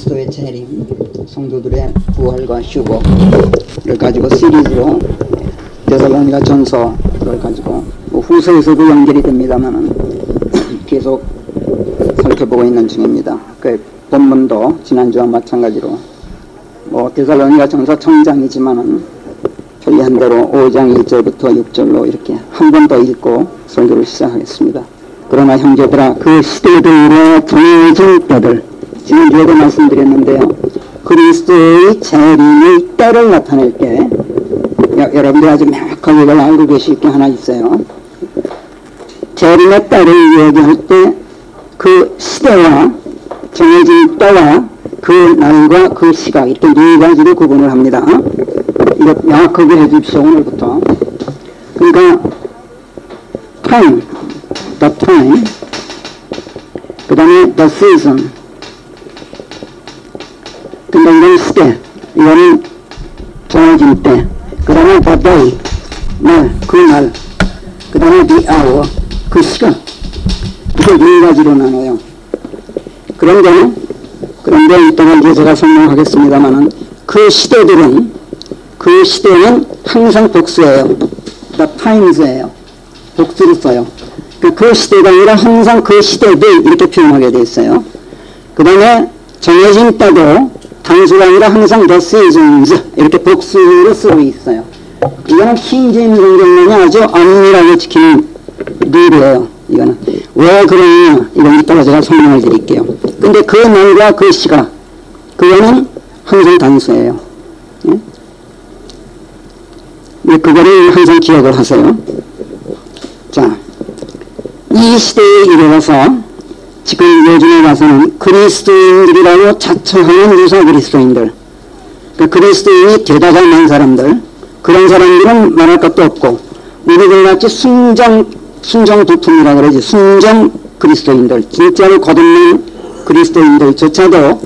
그리스도의 재림, 성도들의 부활과 휴복을 가지고 시리즈로 데살로니가 전서를 가지고 후서에서도 연결이 됩니다만은 계속 살펴보고 있는 중입니다. 그 본문도 지난주와 마찬가지로 데살로니가 전서 청장이지만은 편리한 대로 5장 1절부터 6절로 이렇게 한 번 더 읽고 설교를 시작하겠습니다. 그러나 형제들아, 그 시대들의 정해진 때들, 지난주에도 말씀드렸는데요, 그리스도의 재림의 때를 나타낼 때 여러분들이 아주 명확하게 이걸 알고 계실 게 하나 있어요. 재림의 때를 얘기할 때 그 시대와 정해진 때와 그 날과 그 시각, 이렇게 네 가지로 구분을 합니다. 이거 명확하게 해주십시오, 오늘부터. 그러니까 time, the time, 그 다음에 the season, 근데 이건 시대, 이거는 정해진 때, 그 다음에 the day, 날, 그 날, 그 다음에 the hour, 그 시간, 이렇게 네 가지로 나눠요. 그런데 이따가 이제 제가 설명하겠습니다만은 그 시대는 항상 복수예요. the times예요. 복수를 써요. 그 시대가 아니라 항상 그 시대들 이렇게 표현하게 돼 있어요. 그 다음에 정해진 때도 단수가 아니라 항상 the seasons 이렇게 복수를 쓰고 있어요. 이거는 킹제임스 성경만이 아주 엄밀하게 지키는 룰이에요. 이거는 왜 그러느냐, 이건 이따가 제가 설명을 드릴게요. 근데 그 날과 그 시각, 그거는 항상 단수예요. 예? 그거를 항상 기억을 하세요. 자, 이 시대에 이르러서 지금 요즘에 가서는 그리스도인들이라고 자처하는 유사 그리스도인들, 그리스도인이 되다가 난 사람들, 그런 사람들은 말할 것도 없고, 우리들같이 순정 도품이라 그러지, 순정 그리스도인들, 진짜로 거듭난 그리스도인들조차도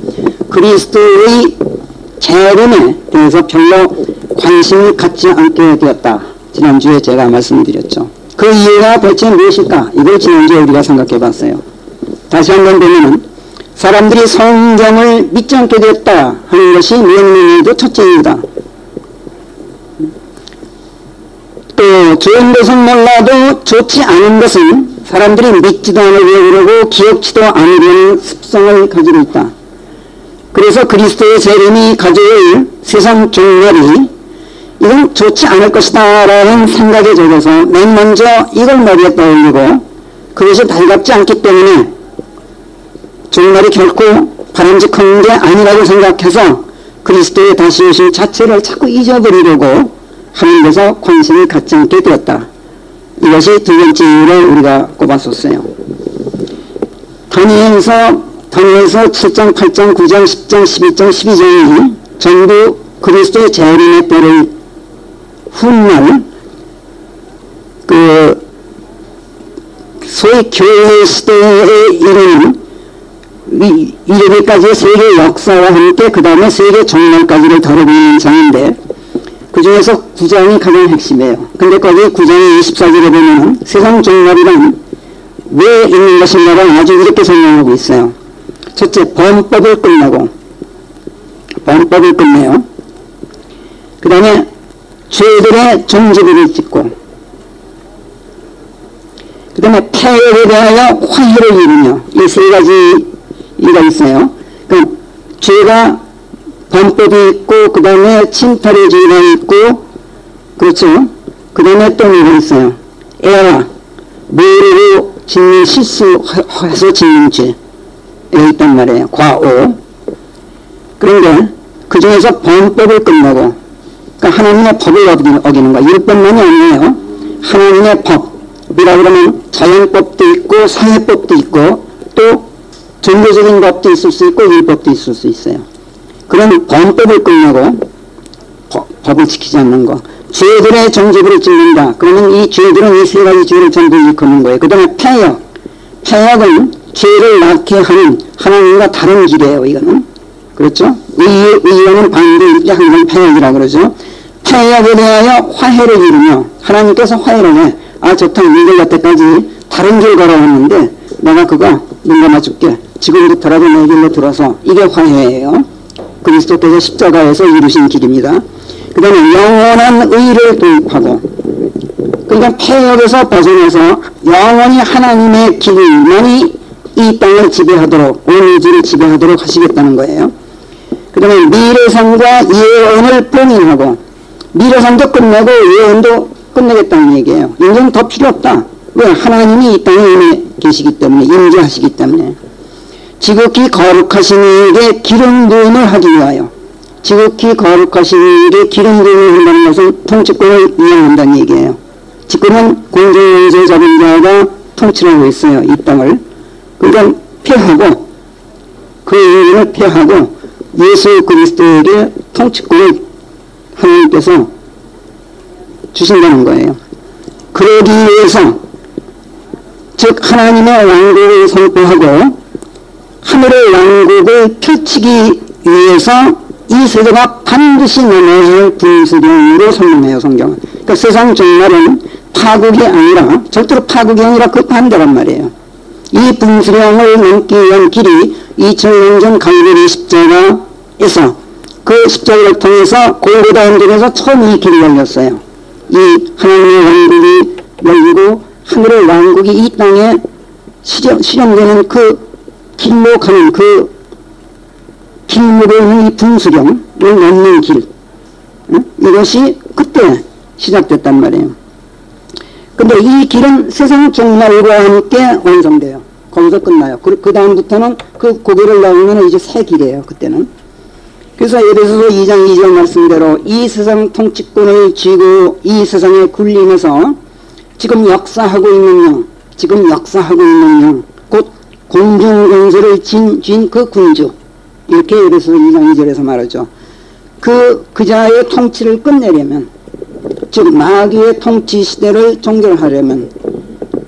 그리스도의 재림에 대해서 별로 관심을 갖지 않게 되었다. 지난주에 제가 말씀드렸죠. 그 이유가 대체 무엇일까? 이걸 지난주에 우리가 생각해 봤어요. 다시 한번 보면은 사람들이 성경을 믿지 않게 되었다 하는 것이 무엇인지도 첫째 이유다. 또 좋은 것은 몰라도 좋지 않은 것은 사람들이 믿지도 않으려고 그러고 기억지도 않으려는 습성을 가지고 있다. 그래서 그리스도의 재림이 가져올 세상 종말이 이건 좋지 않을 것이다 라는 생각에 젖어서 맨 먼저 이걸 머리에 떠올리고 그것이 달갑지 않기 때문에 종말이 결코 바람직한 게 아니라고 생각해서 그리스도의 다시 오심 자체를 자꾸 잊어버리려고 하는 데서 관심을 갖지 않게 되었다. 이것이 두 번째 이유로 우리가 꼽았었어요. 다니엘서 7장, 8장, 9장, 10장, 12장, 12장이 전부 그리스도의 재림의 때를 훗날 소위 교회 시대에 이르기까지의 세계 역사와 함께 그 다음에 세계 종말까지를 다루고 있는 장인데 그 중에서 9장이 가장 핵심이에요. 근데 거기 9장 24절에 보면 세상 종말이란 왜 있는 것인가를 아주 이렇게 설명하고 있어요. 첫째, 범법을 끝내요. 그 다음에 죄들의 종지부를 찍고, 그 다음에 폐역에 대하여 화해를 이루며, 이 세 가지가 있어요. 그 죄가 범법이 있고, 그 다음에 침탈의 죄가 있고, 그렇죠. 그 다음에 또 뭐가 있어요? 에라, 모르고 짓는 실수해서 짓는 죄. 여기 있단 말이에요. 과오. 그런데 그 중에서 범법을 끝내고, 그러니까 하나님의 법을 어기는 거. 율법만이 아니에요. 하나님의 법이라 그러면 자연법도 있고, 사회법도 있고, 또 종교적인 법도 있을 수 있고, 율법도 있을 수 있어요. 그런 범법을 끝내고 법을 지키지 않는 거. 죄들의 정죄를 짓는다. 그러면 이 죄들은 이 세 가지 죄를 전부 일컫는 거예요. 그 다음에 폐역은 죄를 낳게 하는 하나님과 다른 길이에요. 이거는. 그렇죠? 의와는 반대일 때 항상 폐역이라 그러죠. 폐역에 대하여 화해를 이루며 하나님께서 화해를 해. 아, 좋다. 이걸 여태까지 다른 길 걸어왔는데 내가 그거 눈 감아줄게. 지금부터라도 내 길로 들어서, 이게 화해예요. 그리스도께서 십자가에서 이루신 길입니다. 그 다음에 영원한 의를 도입하고, 그러니까 폐역에서 벗어나서 영원히 하나님의 길만이 이 땅을 지배하도록, 온 우주를 지배하도록 하시겠다는 거예요. 그 다음에 미래상과 예언을 봉인하고, 미래상도 끝내고 예언도 끝내겠다는 얘기예요. 이제는 더 필요 없다. 왜? 하나님이 이 땅에 임해 계시기 때문에, 임재하시기 때문에. 지극히 거룩하신 이에게 기름 부음을 하기 위하여, 지극히 거룩하신 이에게 기름 부음을 한다는 것은 통치권을 이양한다는 얘기예요. 지금은 공중원세 잡은 자가 통치를 하고 있어요, 이 땅을. 그러니까 폐하고, 그 인간을 폐하고 예수 그리스도에게 통치권을 하나님께서 주신다는 거예요. 그러기 위해서, 즉 하나님의 왕국을 선포하고 하늘의 왕국을 펼치기 위해서 이 세대가 반드시 넘어야 할 분수령으로 설명해요, 성경은. 그러니까 세상 종말은 파국이 아니라, 절대로 파국이 아니라 그 반대란 말이에요. 이 분수령을 넘기 위한 길이 2000년 전 갈보리 십자가에서, 그 십자가를 통해서 골고다 언덕에서 처음 이 길이 열렸어요. 이 하나님의 왕국이 열리고 하늘의 왕국이 이 땅에 실현되는 그 길로 가는, 그 길목에 있는 이 분수령을 넘는 길, 이것이 그때 시작됐단 말이에요. 근데 이 길은 세상 종말과 함께 완성돼요. 거기서 끝나요. 그 다음부터는 그 고개를 나오면 이제 새 길이에요, 그때는. 그래서 에베소서 2장 2절 말씀대로 이 세상 통치권을 쥐고 이 세상에 굴리면서 지금 역사하고 있는 영, 곧 공중권세를 쥔 그 군주, 이렇게 에베소서 2장 2절에서 말하죠. 그 자의 통치를 끝내려면, 즉 마귀의 통치 시대를 종결하려면,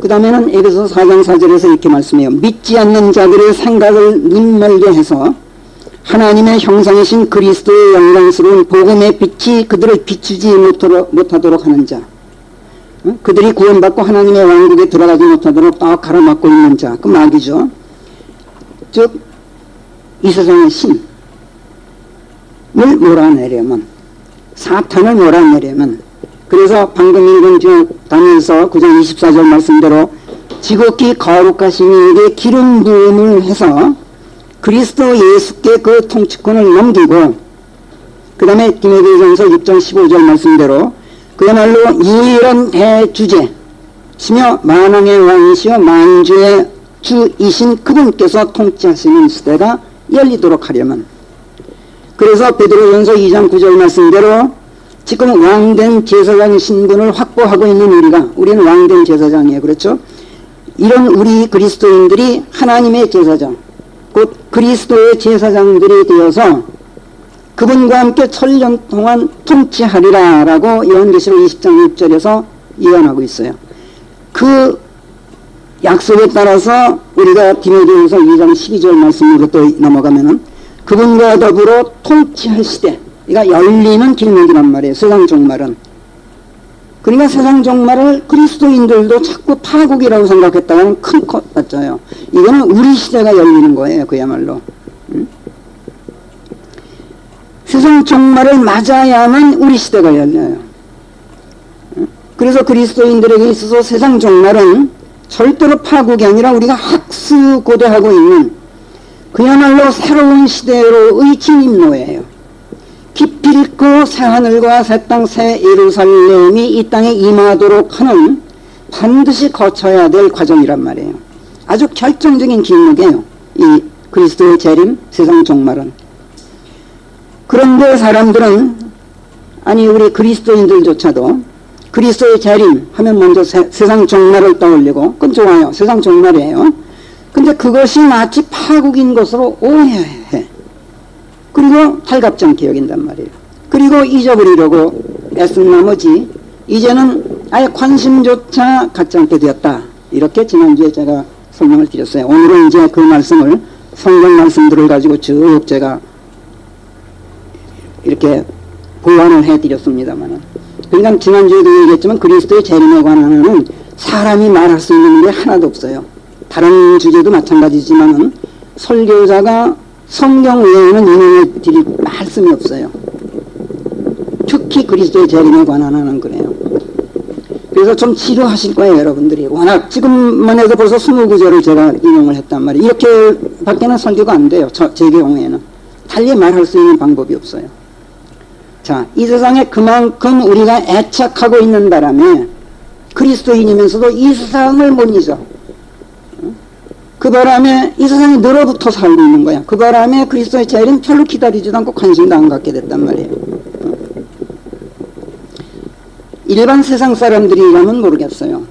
그 다음에는 에베소서 4장 4절에서 이렇게 말씀해요. 믿지 않는 자들의 생각을 눈멀게 해서 하나님의 형상이신 그리스도의 영광스러운 복음의 빛이 그들을 비추지 못하도록 하는 자, 그들이 구원받고 하나님의 왕국에 들어가지 못하도록 딱 가로막고 있는 자, 그 마귀죠. 즉 이 세상의 신을 몰아내려면, 사탄을 몰아내려면, 그래서 방금 읽은 다니엘서 9장 24절 말씀대로 지극히 거룩하신 이에게 기름 부음을 해서 그리스도 예수께 그 통치권을 넘기고, 그 다음에 디모데전서 6장 15절 말씀대로 그야말로 유일한 대주제시며 만왕의 왕이시여 만주의 주이신 그분께서 통치하시는 시대가 열리도록 하려면, 그래서 베드로전서 2장 9절 말씀대로 지금 왕된 제사장 신분을 확보하고 있는 우리는 왕된 제사장이에요. 그렇죠? 이런 우리 그리스도인들이 하나님의 제사장, 곧 그리스도의 제사장들이 되어서 그분과 함께 천년 동안 통치하리라 라고 요한계시록 20장 6절에서 예언하고 있어요. 그 약속에 따라서 우리가 디모데전서 2장 12절 말씀으로 또 넘어가면은 그분과 더불어 통치할 시대, 그러니까 열리는 길목이란 말이에요. 세상 종말은. 그러니까 세상 종말을 그리스도인들도 자꾸 파국이라고 생각했다가는 큰 것 같아요. 이거는 우리 시대가 열리는 거예요, 그야말로. 세상 종말을 맞아야만 우리 시대가 열려요. 그래서 그리스도인들에게 있어서 세상 종말은 절대로 파국이 아니라 우리가 학수고대하고 있는 그야말로 새로운 시대로의 진입로예요. 깊이 있고 새하늘과 새 땅 새 예루살렘이 이 땅에 임하도록 하는 반드시 거쳐야 될 과정이란 말이에요. 아주 결정적인 길목이에요, 이 그리스도의 재림, 세상 종말은. 그런데 사람들은, 아니 우리 그리스도인들조차도 그리스도의 재림 하면 먼저 세상 종말을 떠올리고, 그건 좋아요, 세상 종말이에요. 근데 그것이 마치 파국인 것으로 오해해. 그리고 달갑지 않게 여긴단 말이에요. 그리고 잊어버리려고 애쓴 나머지 이제는 아예 관심조차 갖지 않게 되었다. 이렇게 지난주에 제가 설명을 드렸어요. 오늘은 이제 그 말씀을, 성경 말씀들을 가지고 쭉 제가 이렇게 보완을 해드렸습니다만, 그러니까 지난주에도 얘기했지만 그리스도의 재림에 관한은 사람이 말할 수 있는 게 하나도 없어요. 다른 주제도 마찬가지지만은 설교자가 성경 외에는 인용해 드릴 말씀이 없어요. 특히 그리스도의 재림에 관한 한은 그래요. 그래서 좀 지루하실 거예요, 여러분들이. 워낙 지금만 해도 벌써 20구절을 제가 인용을 했단 말이에요. 이렇게 밖에는 설교가 안 돼요. 제 경우에는. 달리 말할 수 있는 방법이 없어요. 자, 이 세상에 그만큼 우리가 애착하고 있는 바람에 그리스도인이면서도 이 세상을 못 잊어. 그 바람에 이 세상에 늘어붙어 살고 있는 거야. 그 바람에 그리스도의 재림 별로 기다리지도 않고 관심도 안 갖게 됐단 말이에요. 일반 세상 사람들이라면 모르겠어요.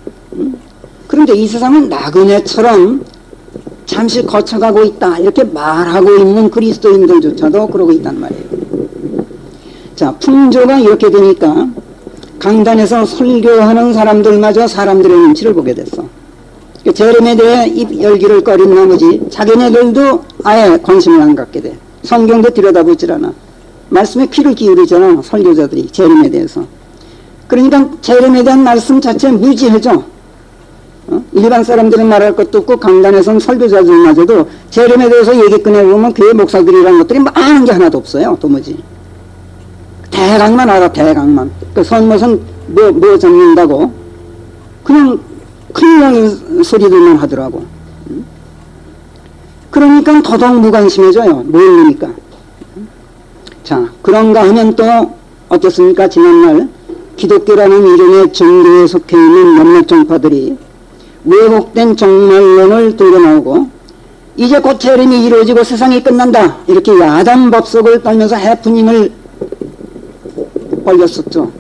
그런데 이 세상은 나그네처럼 잠시 거쳐가고 있다 이렇게 말하고 있는 그리스도인들조차도 그러고 있단 말이에요. 자, 풍조가 이렇게 되니까 강단에서 설교하는 사람들마저 사람들의 눈치를 보게 됐어. 재림에 대해 입 열기를 꺼린 나머지 자기네들도 아예 관심을 안 갖게 돼. 성경도 들여다보질 않아. 말씀에 귀를 기울이잖아, 설교자들이 재림에 대해서. 그러니까 재림에 대한 말씀 자체 무지해져. 일반 사람들은 말할 것도 없고 강단에서는 설교자들마저도 재림에 대해서 얘기 꺼내보면 교회 목사들이라는 것들이 뭐 아는 게 하나도 없어요. 도무지. 대강만 알아, 대강만. 그 선못은 뭐 잡는다고 그냥 큰일 나는 소리들만 하더라고. 그러니까 더더욱 무관심해져요. 모르니까. 자, 그런가 하면 또 어떻습니까? 지난날 기독교라는 이름의 종교에 속해 있는 몇몇 종파들이 왜곡된 종말론을 들고 나오고 이제 곧 재림이 이루어지고 세상이 끝난다 이렇게 야단 법석을 떨면서 해프닝을 벌였었죠.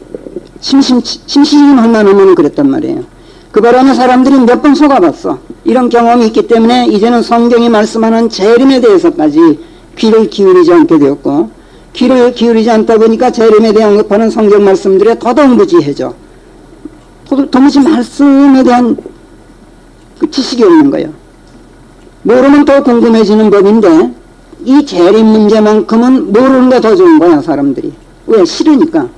심심할 만하면 그랬단 말이에요. 그 바람에 사람들이 몇 번 속아봤어. 이런 경험이 있기 때문에 이제는 성경이 말씀하는 재림에 대해서까지 귀를 기울이지 않게 되었고 귀를 기울이지 않다 보니까 재림에 대해 언급하는 성경 말씀들에 더더욱 무지해져. 도무지 말씀에 대한 그 지식이 없는 거예요. 모르면 더 궁금해지는 법인데 이 재림 문제만큼은 모르는 게 더 좋은 거야, 사람들이. 왜? 싫으니까.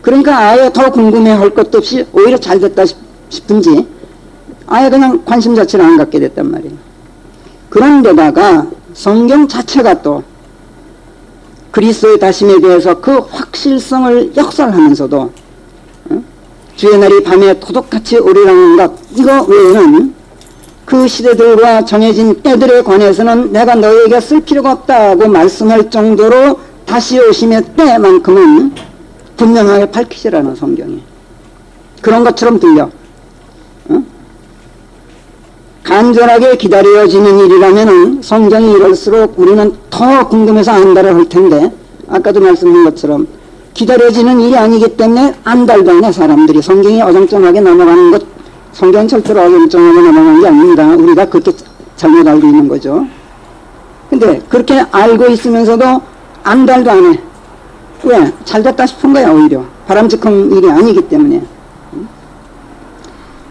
그러니까 아예 더 궁금해할 것도 없이 오히려 잘 됐다 싶은지 아예 그냥 관심 자체를 안 갖게 됐단 말이에요. 그런데다가 성경 자체가 또 그리스도의 다심에 대해서 그 확실성을 역설하면서도 주의 날이 밤에 도둑같이 오리라는 것 이거 외에는 그 시대들과 정해진 때들에 관해서는 내가 너에게 쓸 필요가 없다고 말씀할 정도로 다시 오심의 때만큼은 분명하게 밝히질 않아, 성경이. 그런 것처럼 들려. 간절하게 기다려지는 일이라면은 성경이 이럴수록 우리는 더 궁금해서 안달을 할 텐데 아까도 말씀드린 것처럼 기다려지는 일이 아니기 때문에 안달도 안 해, 사람들이. 성경이 어정쩡하게 넘어가는 것, 성경은 절대로 어정쩡하게 넘어가는 게 아닙니다. 우리가 그렇게 잘못 알고 있는 거죠. 근데 그렇게 알고 있으면서도 안달도 안 해. 왜? 잘됐다 싶은 거야, 오히려. 바람직한 일이 아니기 때문에.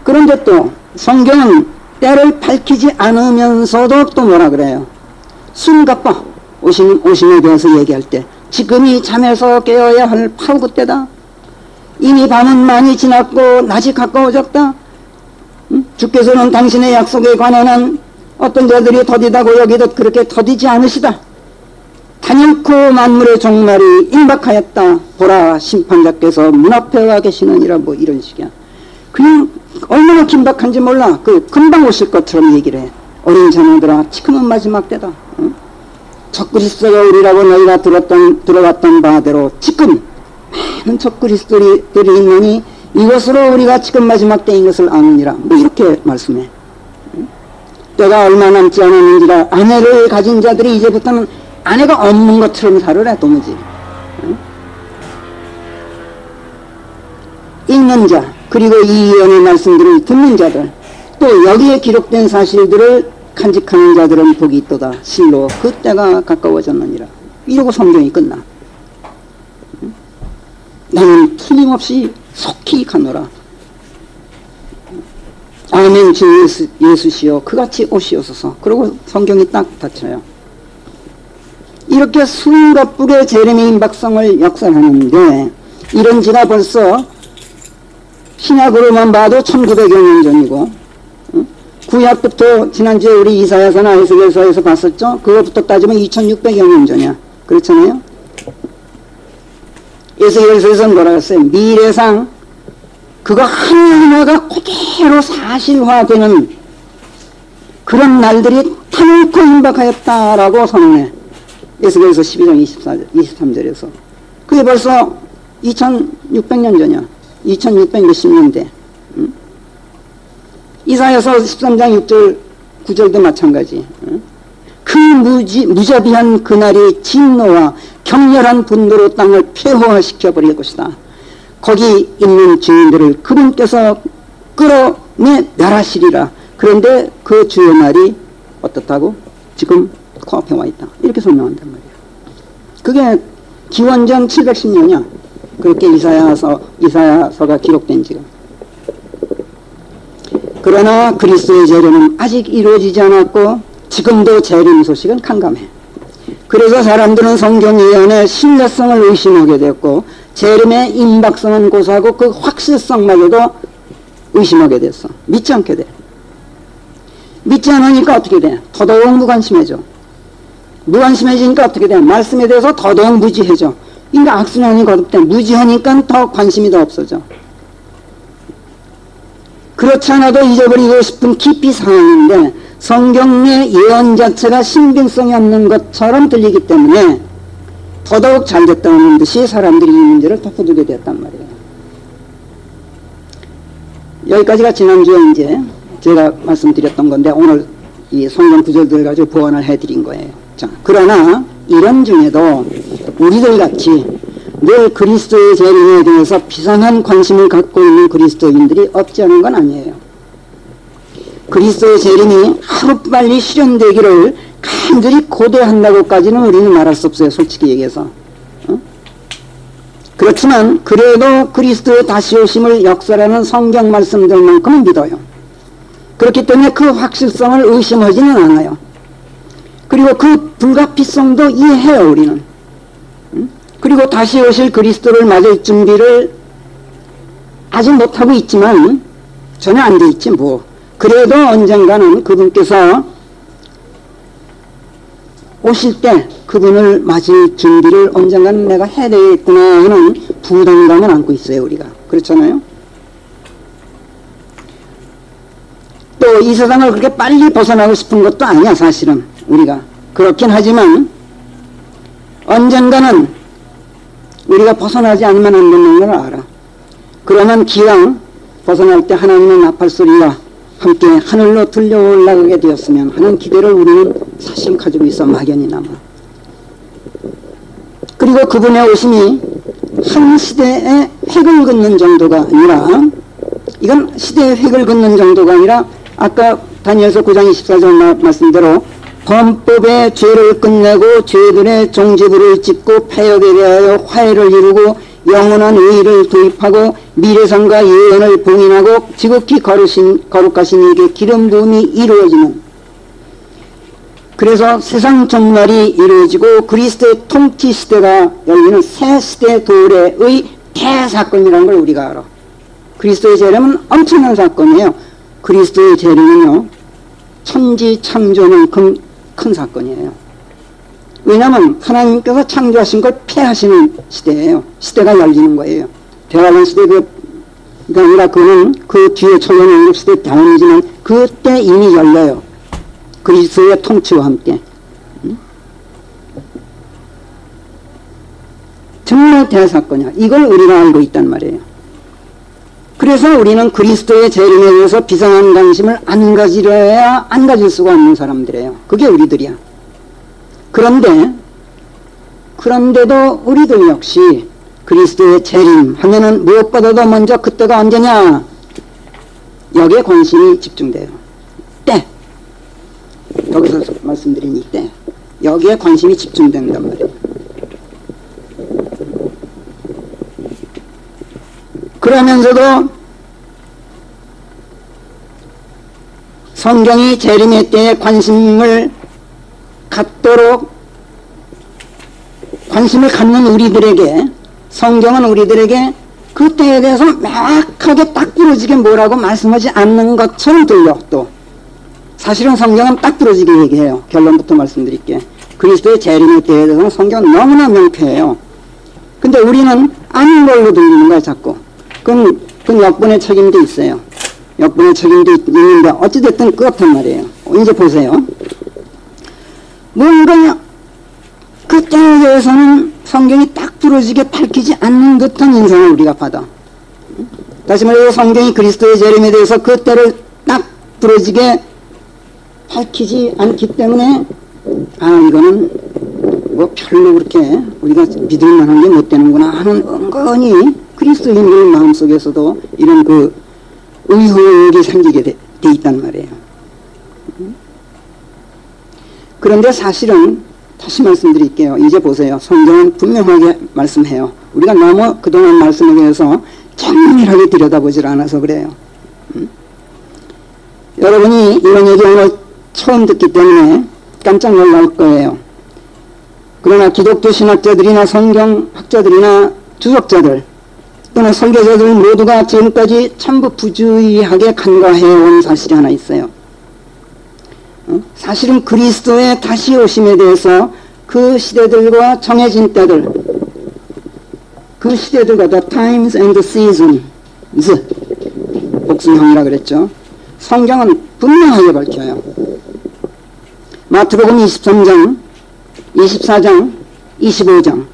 그런데 또 성경은 때를 밝히지 않으면서도 또 뭐라 그래요? 숨가빠. 오심에 대해서 얘기할 때 지금이 잠에서 깨어야 할 파우그 때다. 이미 밤은 많이 지났고 낮이 가까워졌다. 주께서는 당신의 약속에 관한 어떤 자들이 더디다고 여기듯 그렇게 더디지 않으시다. 단연코 만물의 종말이 임박하였다. 보라, 심판자께서 문 앞에 와 계시느니라. 뭐 이런 식이야. 그냥 얼마나 긴박한지 몰라. 그 금방 오실 것처럼 얘기를 해. 어린 자녀들아, 지금은 마지막 때다. 적그리스도가 우리라고 너희가 들어왔던 바대로 지금 많은 적그리스도들이 있느니 이것으로 우리가 지금 마지막 때인 것을 아느니라. 뭐 이렇게 말씀해. 때가 얼마 남지 않았는지라. 아내를 가진 자들이 이제부터는 아내가 없는 것처럼 살으래, 도무지. 읽는 자, 그리고 이 예언의 말씀들을 듣는 자들, 또 여기에 기록된 사실들을 간직하는 자들은 복이 있도다. 실로 그 때가 가까워졌느니라. 이러고 성경이 끝나. 나는 틀림없이 속히 가노라. 아멘. 주 예수시여 그같이 오시옵소서. 그러고 성경이 딱 닫혀요. 이렇게 숨가쁘게 재림의 임박성을 역설하는데 이런 지가 벌써 신약으로만 봐도 1900여 년 전이고 구약부터 지난주에 우리 이사야서나 에스겔서에서 봤었죠? 그것부터 따지면 2600여 년 전이야. 그렇잖아요? 에스겔서에서는 뭐라 했어요? 미래상 그거 하나하나가 그대로 사실화되는 그런 날들이 타놓고 임박하였다라고 선언해. 에스겔서 12장 23절에서. 그게 벌써 2600년 전이야. 2660 년대. 응? 이사야서 13장 6절 9절도 마찬가지. 응? 그 무자비한 그날이 진노와 격렬한 분노로 땅을 폐허화시켜 버릴 것이다. 거기 있는 주인들을 그분께서 끌어내 멸하시리라. 그런데 그 주의 날이 어떻다고? 지금 코앞에 와 있다. 이렇게 설명한단 말이야. 그게 기원전 710년이야. 그렇게 이사야서가 기록된 지가. 그러나 그리스도의 재림은 아직 이루어지지 않았고 지금도 재림 소식은 캄캄해. 그래서 사람들은 성경 예언의 신뢰성을 의심하게 되었고 재림의 임박성은 고사하고 그 확실성마저도 의심하게 됐어. 믿지 않게 돼. 믿지 않으니까 어떻게 돼? 더더욱 무관심해져. 무관심해지니까 어떻게 돼? 말씀에 대해서 더더욱 무지해져. 그러니까 악순환이 거듭돼. 무지하니까 더 관심이 더 없어져. 그렇지 않아도 잊어버리고 싶은 깊이 상황인데 성경의 예언 자체가 신빙성이 없는 것처럼 들리기 때문에 더더욱 잘됐다는 듯이 사람들이 이 문제를 덮어두게 되었단 말이에요. 여기까지가 지난주에 이제 제가 말씀드렸던 건데 오늘 이 성경 구절들 가지고 보완을 해드린 거예요. 자, 그러나 이런 중에도 우리들 같이 늘 그리스도의 재림에 대해서 비상한 관심을 갖고 있는 그리스도인들이 없지 않은 건 아니에요. 그리스도의 재림이 하루빨리 실현되기를 간절히 고대한다고까지는 우리는 말할 수 없어요. 솔직히 얘기해서. 그렇지만 그래도 그리스도의 다시 오심을 역설하는 성경 말씀들만큼은 믿어요. 그렇기 때문에 그 확실성을 의심하지는 않아요. 그리고 그 불가피성도 이해해요. 우리는. 그리고 다시 오실 그리스도를 맞을 준비를 아직 못하고 있지만 전혀 안 돼 있지 뭐. 그래도 언젠가는 그분께서 오실 때 그분을 맞을 준비를 언젠가는 내가 해야 되겠구나 하는 부담감을 안고 있어요. 우리가. 그렇잖아요. 또 이 세상을 그렇게 빨리 벗어나고 싶은 것도 아니야. 사실은 우리가. 그렇긴 하지만 언젠가는 우리가 벗어나지 않으면 안 되는 걸 알아. 그러면 기왕 벗어날 때 하나님의 나팔소리와 함께 하늘로 들려 올라가게 되었으면 하는 기대를 우리는 사실 가지고 있어. 막연히나마. 그리고 그분의 오심이 한 시대의 획을 긋는 정도가 아니라, 이건 시대의 획을 긋는 정도가 아니라 아까 다니엘서 9장 24절 말씀대로 범법의 죄를 끝내고 죄들의 종지부를 찢고 폐역에 대하여 화해를 이루고 영원한 의의를 도입하고 미래상과 예언을 봉인하고 지극히 거룩하신 이에게 기름 부음이 이루어지는, 그래서 세상 종말이 이루어지고 그리스도의 통치 시대가 열리는 새 시대 도래의 대사건이라는 걸 우리가 알아. 그리스도의 재림은 엄청난 사건이에요. 그리스도의 재림은요 천지 창조만큼 큰 사건이에요. 왜냐하면 하나님께서 창조하신 걸 폐하시는 시대예요. 시대가 열리는 거예요. 대환란 시대가 아니라 그는 그 뒤에 천년왕국 시대 다음이지만 그때 이미 열려요. 그리스도의 통치와 함께. 정말 대사건이야. 이걸 우리가 알고 있단 말이에요. 그래서 우리는 그리스도의 재림에 대해서 비상한 관심을 안 가지려야 안 가질 수가 없는 사람들이에요. 그게 우리들이야. 그런데도 우리들 역시 그리스도의 재림 하면은 무엇보다도 먼저 그때가 언제냐, 여기에 관심이 집중돼요. 때, 여기서 말씀드린 이 때, 여기에 관심이 집중된단 말이에요. 그러면서도 성경이 재림의 때에 관심을 갖도록 관심을 갖는 우리들에게, 성경은 우리들에게 그 때에 대해서 명확하게 딱 부러지게 뭐라고 말씀하지 않는 것처럼 들려. 또 사실은 성경은 딱 부러지게 얘기해요. 결론부터 말씀드릴게. 그리스도의 재림에 대해서는 성경은 너무나 명쾌해요. 근데 우리는 아닌 걸로 들리는 거야, 자꾸. 그건 역분의 책임도 있어요. 역분의 책임도 있는데 어찌됐든 그렇단 말이에요. 이제 보세요. 뭔가 그 때에 대해서는 성경이 딱 부러지게 밝히지 않는 듯한 인상을 우리가 받아. 다시 말해서 성경이 그리스도의 재림에 대해서 그 때를 딱 부러지게 밝히지 않기 때문에 이거는 뭐 별로 그렇게 우리가 믿을 만한 게 못 되는구나 하는 은근히 그리스도인들 마음속에서도 이런 그 의혹이 생기게 돼 있단 말이에요. 그런데 사실은 다시 말씀드릴게요. 이제 보세요. 성경은 분명하게 말씀해요. 우리가 너무 그동안 말씀에 대해서 정밀하게 들여다보질 않아서 그래요. 여러분이 이런 얘기 오늘 처음 듣기 때문에 깜짝 놀랄 거예요. 그러나 기독교 신학자들이나 성경학자들이나 주석자들 또는 설교자들 모두가 지금까지 전부 부주의하게 간과해온 사실이 하나 있어요. 사실은 그리스도의 다시 오심에 대해서 그 시대들과 정해진 때들, 그 시대들과 the times and the seasons, 복수형이라 그랬죠. 성경은 분명하게 밝혀요. 마태복음 23장, 24장, 25장.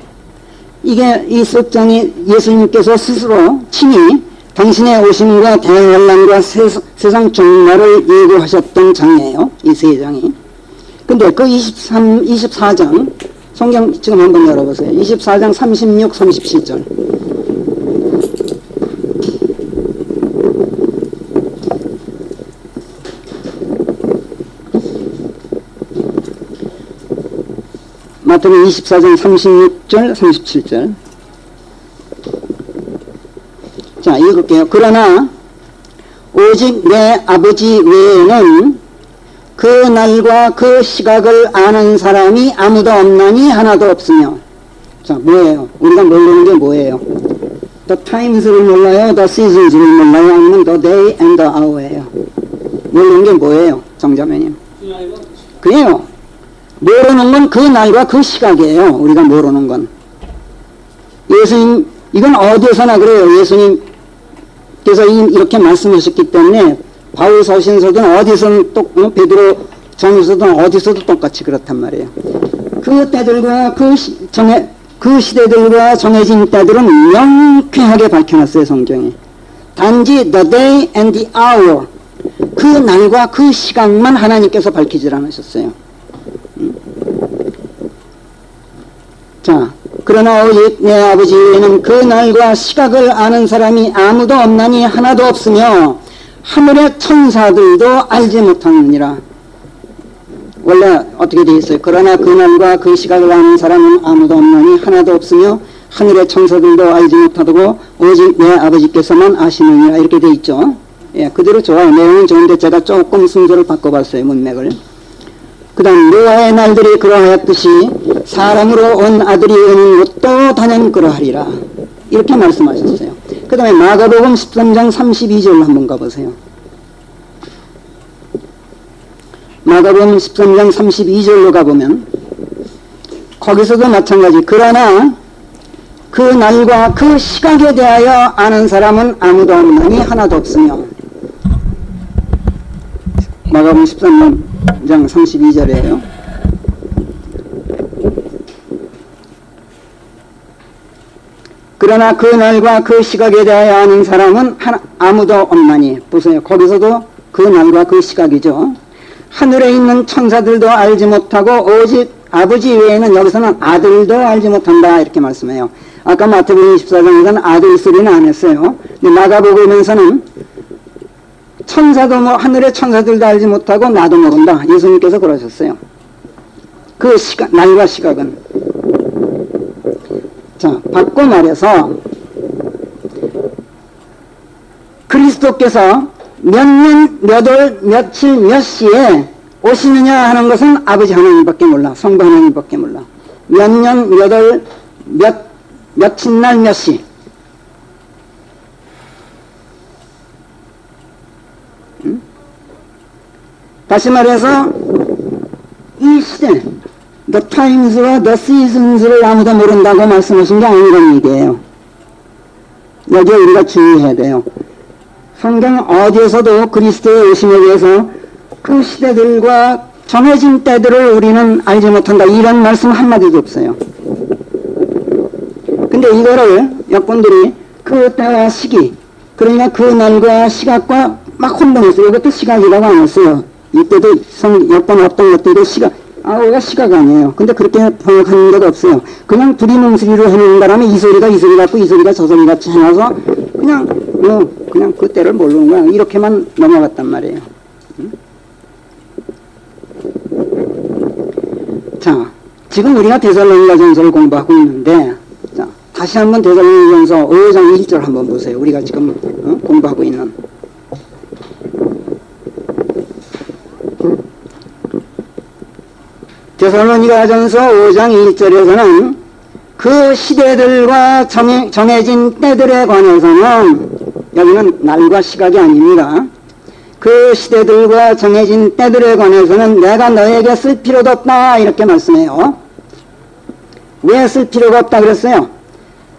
이게 이 썩장이 예수님께서 스스로 친히 당신의 오심과 대환란과 세상 종말을 예고하셨던 장이에요. 이 세 장이. 근데 그 24장 성경 지금 한번 열어보세요. 24장 36, 37절. 마태복음 24장 36절, 37절. 자, 읽을게요. 그러나 오직 내 아버지 외에는 그 날과 그 시각을 아는 사람이 아무도 없나니 하나도 없으며. 자, 뭐예요? 우리가 모르는 게 뭐예요? The times를 몰라요? The seasons를 몰라요? 아니면 the day and the hour예요? 모르는 게 뭐예요? 정자매님. 그래요. 모르는 건 그 날과 그 시각이에요. 우리가 모르는 건. 예수님, 이건 어디에서나 그래요. 예수님께서 이렇게 말씀하셨기 때문에 바울 서신서든 어디서든 베드로 전서든 어디서도 똑같이 그렇단 말이에요. 그 때들과 그 시대들과 정해진 때들은 명쾌하게 밝혀놨어요. 성경에. 단지 the day and the hour, 그 날과 그 시각만 하나님께서 밝히질 않으셨어요. 자, 그러나 오직 내 아버지 외에는 그 날과 시각을 아는 사람이 아무도 없나니 하나도 없으며 하늘의 천사들도 알지 못하느니라. 원래 어떻게 되어 있어요? 그러나 그 날과 그 시각을 아는 사람은 아무도 없나니 하나도 없으며 하늘의 천사들도 알지 못하고 오직 내 아버지께서만 아시느니라. 이렇게 되어 있죠. 예, 그대로 좋아요. 내용은 좋은데 제가 조금 순서를 바꿔봤어요. 문맥을. 그 다음 노아의 날들이 그러하였듯이 사람으로 온 아들이 오는 것도 단연 그러하리라. 이렇게 말씀하셨어요. 그 다음에 마가복음 13장 32절 한번 가보세요. 마가복음 13장 32절로 가보면 거기서도 마찬가지. 그러나 그 날과 그 시각에 대하여 아는 사람은 아무도 없나니 하나도 없으며. 마가복음 13장 32절이에요. 그러나 그 날과 그 시각에 대하여 아는 사람은 아무도 없나니. 보세요. 거기서도 그 날과 그 시각이죠. 하늘에 있는 천사들도 알지 못하고 오직 아버지 외에는, 여기서는 아들도 알지 못한다 이렇게 말씀해요. 아까 마태복음 24장에서는 아들 소리는 안 했어요. 근데 마가복음에서는 천사도 하늘의 천사들도 알지 못하고 나도 모른다. 예수님께서 그러셨어요. 그 시각, 날과 시각은. 자, 바꿔 말해서 그리스도께서 몇 년, 몇 월, 며칠, 몇 시에 오시느냐 하는 것은 아버지 하나님밖에 몰라. 성부 하나님밖에 몰라. 몇 년, 몇 월, 며칠 날, 몇 시. 다시 말해서 이 시대, the times와 the seasons를 아무도 모른다고 말씀하신 게 아니라는 얘기예요. 여기에 우리가 주의해야 돼요. 성경 어디에서도 그리스도의 오심에 대해서 그 시대들과 정해진 때들을 우리는 알지 못한다, 이런 말씀 한마디도 없어요. 근데 이거를 여러분들이 그 때와 시기, 그러니까 그 날과 시각과 막 혼동했어요. 이것도 시각이라고 안 했어요. 이때도 여건 어떤 것들도 시각, 이거 시각 아니에요. 근데 그렇게 번역하는 데가 없어요. 그냥 두리뭉술이로 해놓은 바람에 이 소리가 이 소리 같고 이 소리가 저 소리 같이 해놔서 그냥 그 때를 모르는 거야. 이렇게만 넘어갔단 말이에요. 자, 지금 우리가 데살로니가전서를 공부하고 있는데, 자, 다시 한번 데살로니가전서 5장 1절 한번 보세요. 우리가 지금 공부하고 있는. 데살로니가전서 5장 1절에서는 그 시대들과 정해진 때들에 관해서는, 여기는 날과 시각이 아닙니다. 그 시대들과 정해진 때들에 관해서는 내가 너에게 쓸 필요도 없다, 이렇게 말씀해요. 왜 쓸 필요가 없다 그랬어요?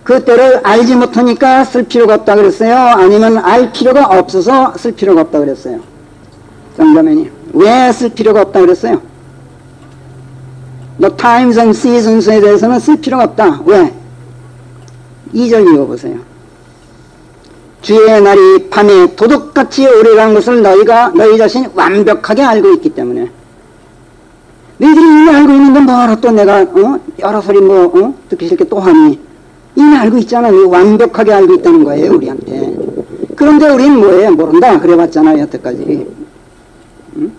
그 때를 알지 못하니까 쓸 필요가 없다 그랬어요? 아니면 알 필요가 없어서 쓸 필요가 없다 그랬어요? 정자매님, 왜 쓸 필요가 없다 그랬어요? The times and seasons에 대해서는 쓸 필요가 없다. 왜? 2절 읽어보세요. 주의 날이 밤에 도둑같이 오래간 것을 너희 자신이 완벽하게 알고 있기 때문에. 너희들이 이미 알고 있는데 뭐하러 또 내가 여러 소리 듣기 싫게 또 하니. 이미 알고 있잖아. 완벽하게 알고 있다는 거예요, 우리한테. 그런데 우리는 뭐예요? 모른다 그래봤잖아요, 여태까지. 응?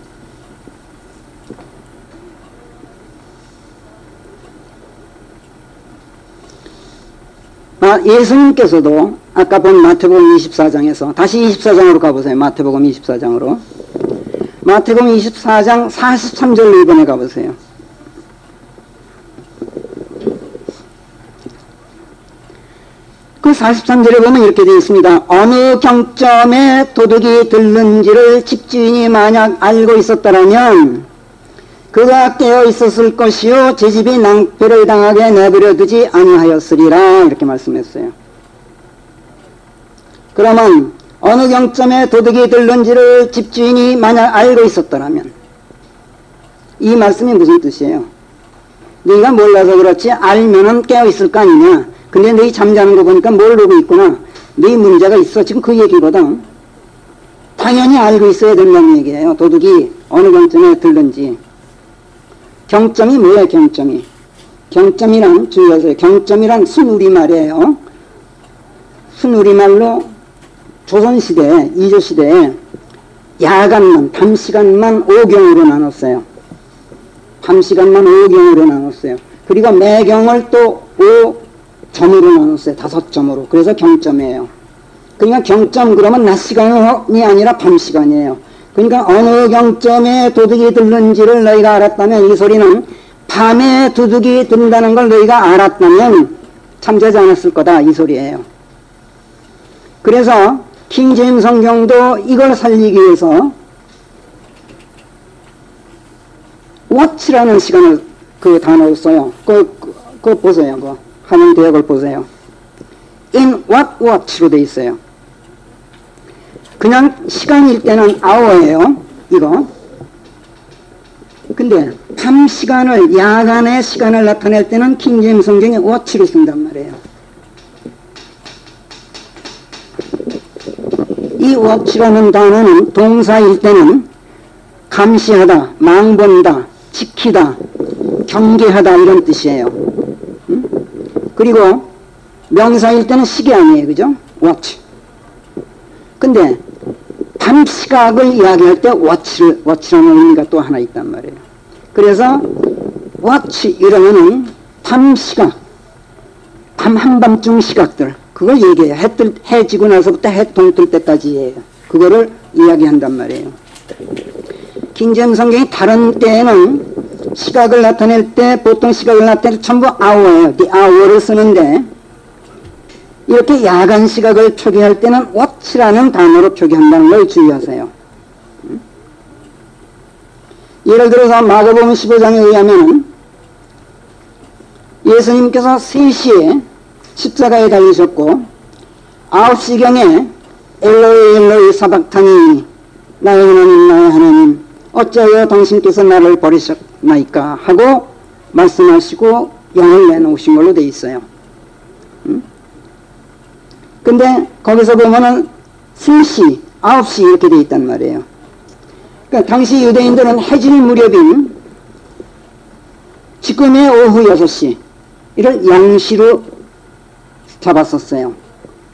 예수님께서도 아까 본 마태복음 24장에서 다시 24장으로 가보세요. 마태복음 24장으로. 마태복음 24장 43절로 이번에 가보세요. 그 43절에 보면 이렇게 되어 있습니다. 어느 경점에 도둑이 들는지를 집주인이 만약 알고 있었다라면 그가 깨어 있었을 것이요 제 집이 낭패를 당하게 내버려 두지 아니하였으리라, 이렇게 말씀했어요. 그러면 어느 경점에 도둑이 들는지를 집주인이 만약 알고 있었더라면, 이 말씀이 무슨 뜻이에요? 너희가 몰라서 그렇지 알면은 깨어 있을 거 아니냐. 근데 너희 잠자는 거 보니까 모르고 있구나. 너희 문제가 있어. 지금 그 얘기거든. 당연히 알고 있어야 된다는 얘기예요. 도둑이 어느 경점에 들는지. 경점이 뭐예요? 경점이. 경점이란, 주의하세요. 경점이란 순우리말이에요. 순우리말로 조선시대, 이조시대에 야간만, 밤시간만 5경으로 나눴어요. 밤시간만 5경으로 나눴어요. 그리고 매경을 또 5점으로 나눴어요. 5점으로. 그래서 경점이에요. 그러니까 경점 그러면 낮 시간이 아니라 밤 시간이에요. 그러니까 어느 경점에 도둑이 들는지를 너희가 알았다면, 이 소리는 밤에 도둑이 든다는 걸 너희가 알았다면 잠자지 않았을 거다, 이 소리예요. 그래서 킹제임스 성경도 이걸 살리기 위해서 watch라는 시간을 그 단어를 써요. 그거 보세요. 그 한영 대역을 보세요. in what watch로 돼 있어요. 그냥 시간일 때는 hour예요. 이거. 근데 밤 시간을, 야간의 시간을 나타낼 때는 킹제임스 성경에 watch로 쓴단 말이에요. 이 watch라는 단어는 동사일 때는 감시하다, 망본다, 지키다, 경계하다, 이런 뜻이에요. 그리고 명사일 때는 시계 아니에요. 그죠? watch. 근데 밤 시각을 이야기할 때 watch라는 의미가 또 하나 있단 말이에요. 그래서 watch 이러면은 밤 시각, 밤 한밤중 시각들, 그걸 얘기해요. 해 지고 나서부터 해 동뜰 때까지예요. 그거를 이야기한단 말이에요. 킹제임스 성경이 다른 때에는 시각을 나타낼 때, 보통 시각을 나타낼 때 전부 hour예요. the hour를 쓰는데, 이렇게 야간 시각을 표기할 때는 watch라는 단어로 표기한다는 걸 주의하세요. 예를 들어서 마가복음 15장에 의하면 예수님께서 3시에 십자가에 달리셨고 9시경에 엘로이 엘로이 사박타니 나의 하나님 어찌하여 당신께서 나를 버리셨나이까 하고 말씀하시고 영을 내놓으신 걸로 돼 있어요. 근데 거기서 보면은 3시, 9시 이렇게 돼 있단 말이에요. 그러니까 당시 유대인들은 해질 무렵인 지금의 오후 6시 이를 0시로 잡았었어요.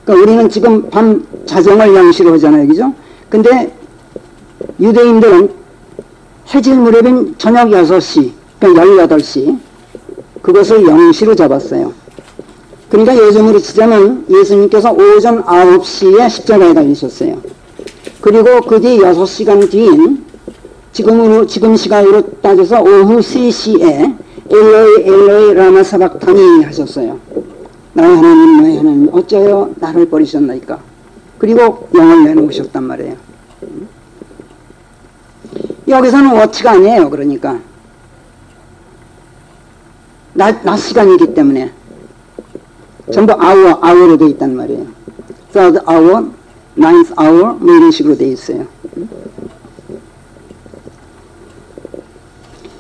그러니까 우리는 지금 밤 자정을 0시로 하잖아요. 그죠? 근데 유대인들은 해질 무렵인 저녁 6시, 그러니까 18시 그것을 0시로 잡았어요. 그러니까 요즘으로 치자면 예수님께서 오전 9시에 십자가에 달리셨어요. 그리고 그 뒤 6시간 뒤인 지금 시간으로 따져서 오후 3시에 엘로이 엘로이 라마 사박타니 하셨어요. 나의 하나님 어찌하여 나를 버리셨나이까. 그리고 영을 내놓으셨단 말이에요. 여기서는 워치가 아니에요. 그러니까 낮 시간이기 때문에 전부 hour로 되어 있단 말이에요. third hour, ninth hour 뭐 이런 식으로 되어 있어요.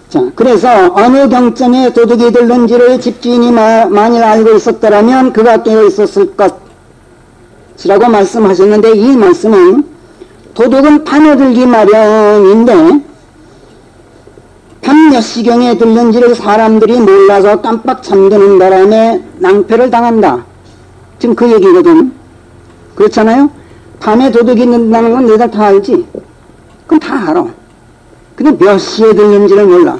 자, 그래서 어느 경점에 도둑이 들는지를 집주인이 만일 알고 있었더라면 그가 깨어 있었을 것이라고 말씀하셨는데, 이 말씀은 도둑은 밤에 들기 마련인데 밤 몇 시경에 들는지를 사람들이 몰라서 깜빡 잠드는 바람에 낭패를 당한다. 지금 그 얘기거든. 그렇잖아요? 밤에 도둑이 든다는 건 너희들 다 알지? 그럼 다 알아. 근데 몇 시에 들는지를 몰라.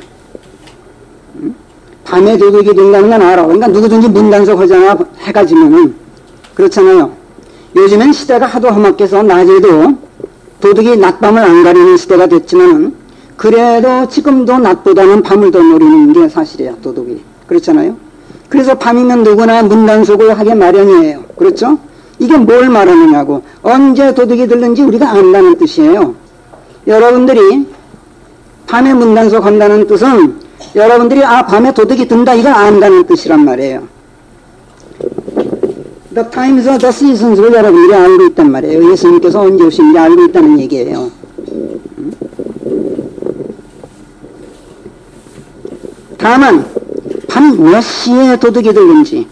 밤에 도둑이 든다는 건 알아. 그러니까 누구든지 문단속 하잖아. 해가 지면은. 그렇잖아요. 요즘엔 시대가 하도 험악해서 낮에도 도둑이 낮밤을 안 가리는 시대가 됐지만은 그래도 지금도 낮보다는 밤을 더 노리는 게 사실이야, 도둑이. 그렇잖아요? 그래서 밤이면 누구나 문단속을 하게 마련이에요. 그렇죠? 이게 뭘 말하느냐고. 언제 도둑이 들는지 우리가 안다는 뜻이에요. 여러분들이 밤에 문단속 한다는 뜻은 여러분들이 밤에 도둑이 든다 이걸 안다는 뜻이란 말이에요. The times, the seasons를 여러분들이 알고 있단 말이에요. 예수님께서 언제 오신지 알고 있다는 얘기예요. 다만 밤 몇 시에 도둑이 들는지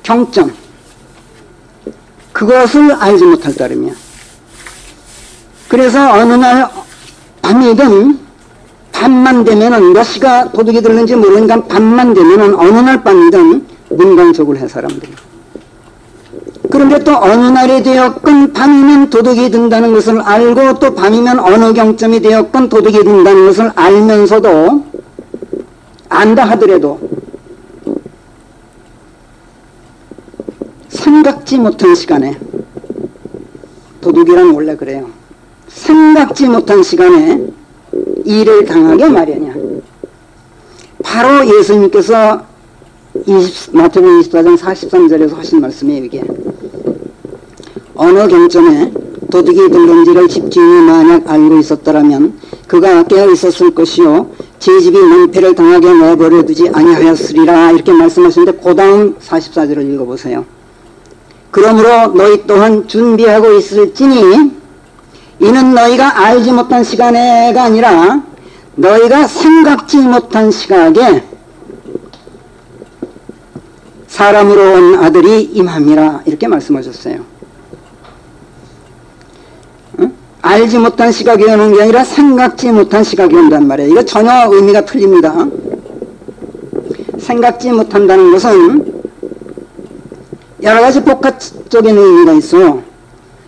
경점 그것을 알지 못할 따름이야. 그래서 어느 날 밤이든 밤만 되면은 몇 시가 도둑이 들는지 모르니까 밤만 되면은 어느 날 밤이든 문단속을 해 사람들이. 그런데 또 어느 날이 되었건 밤이면 도둑이 든다는 것을 알고 또 밤이면 어느 경점이 되었건 도둑이 든다는 것을 알면서도 안다 하더라도 생각지 못한 시간에 도둑이란 원래 그래요. 생각지 못한 시간에 일을 당하게 마련이야. 바로 예수님께서 마태복음 24장 43절에서 하신 말씀이에요. 이게 어느 경점에 도둑이 들는지를 집주인이 만약 알고 있었더라면 그가 깨어 있었을 것이요 제 집이 낭패를 당하게 내버려 두지 아니하였으리라 이렇게 말씀하시는데 그 다음 44절을 읽어보세요. 그러므로 너희 또한 준비하고 있을지니 이는 너희가 알지 못한 시간에가 아니라 너희가 생각지 못한 시각에 사람으로 온 아들이 임함이라 이렇게 말씀하셨어요. 알지 못한 시각이 오는 게 아니라 생각지 못한 시각이 온단 말이에요. 이거 전혀 의미가 틀립니다. 생각지 못한다는 것은 여러 가지 복합적인 의미가 있어요.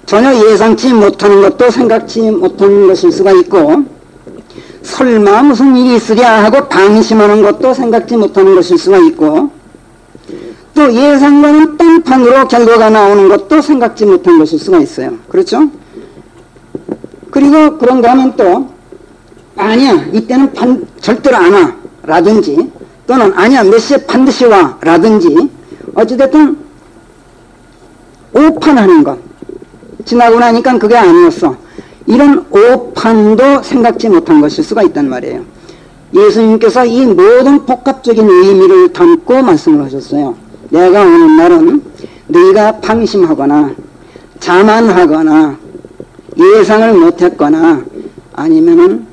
전혀 예상치 못하는 것도 생각지 못하는 것일 수가 있고 설마 무슨 일이 있으랴 하고 방심하는 것도 생각지 못하는 것일 수가 있고 또 예상과는 딴판으로 결과가 나오는 것도 생각지 못한 것일 수가 있어요. 그렇죠? 그리고 그런가 하면 또 아니야 이때는 절대로 안 와 라든지 또는 아니야 몇 시에 반드시 와 라든지 어찌됐든 오판하는 것 지나고 나니까 그게 아니었어. 이런 오판도 생각지 못한 것일 수가 있단 말이에요. 예수님께서 이 모든 복합적인 의미를 담고 말씀을 하셨어요. 내가 오는 날은 너희가 방심하거나 자만하거나 예상을 못했거나 아니면은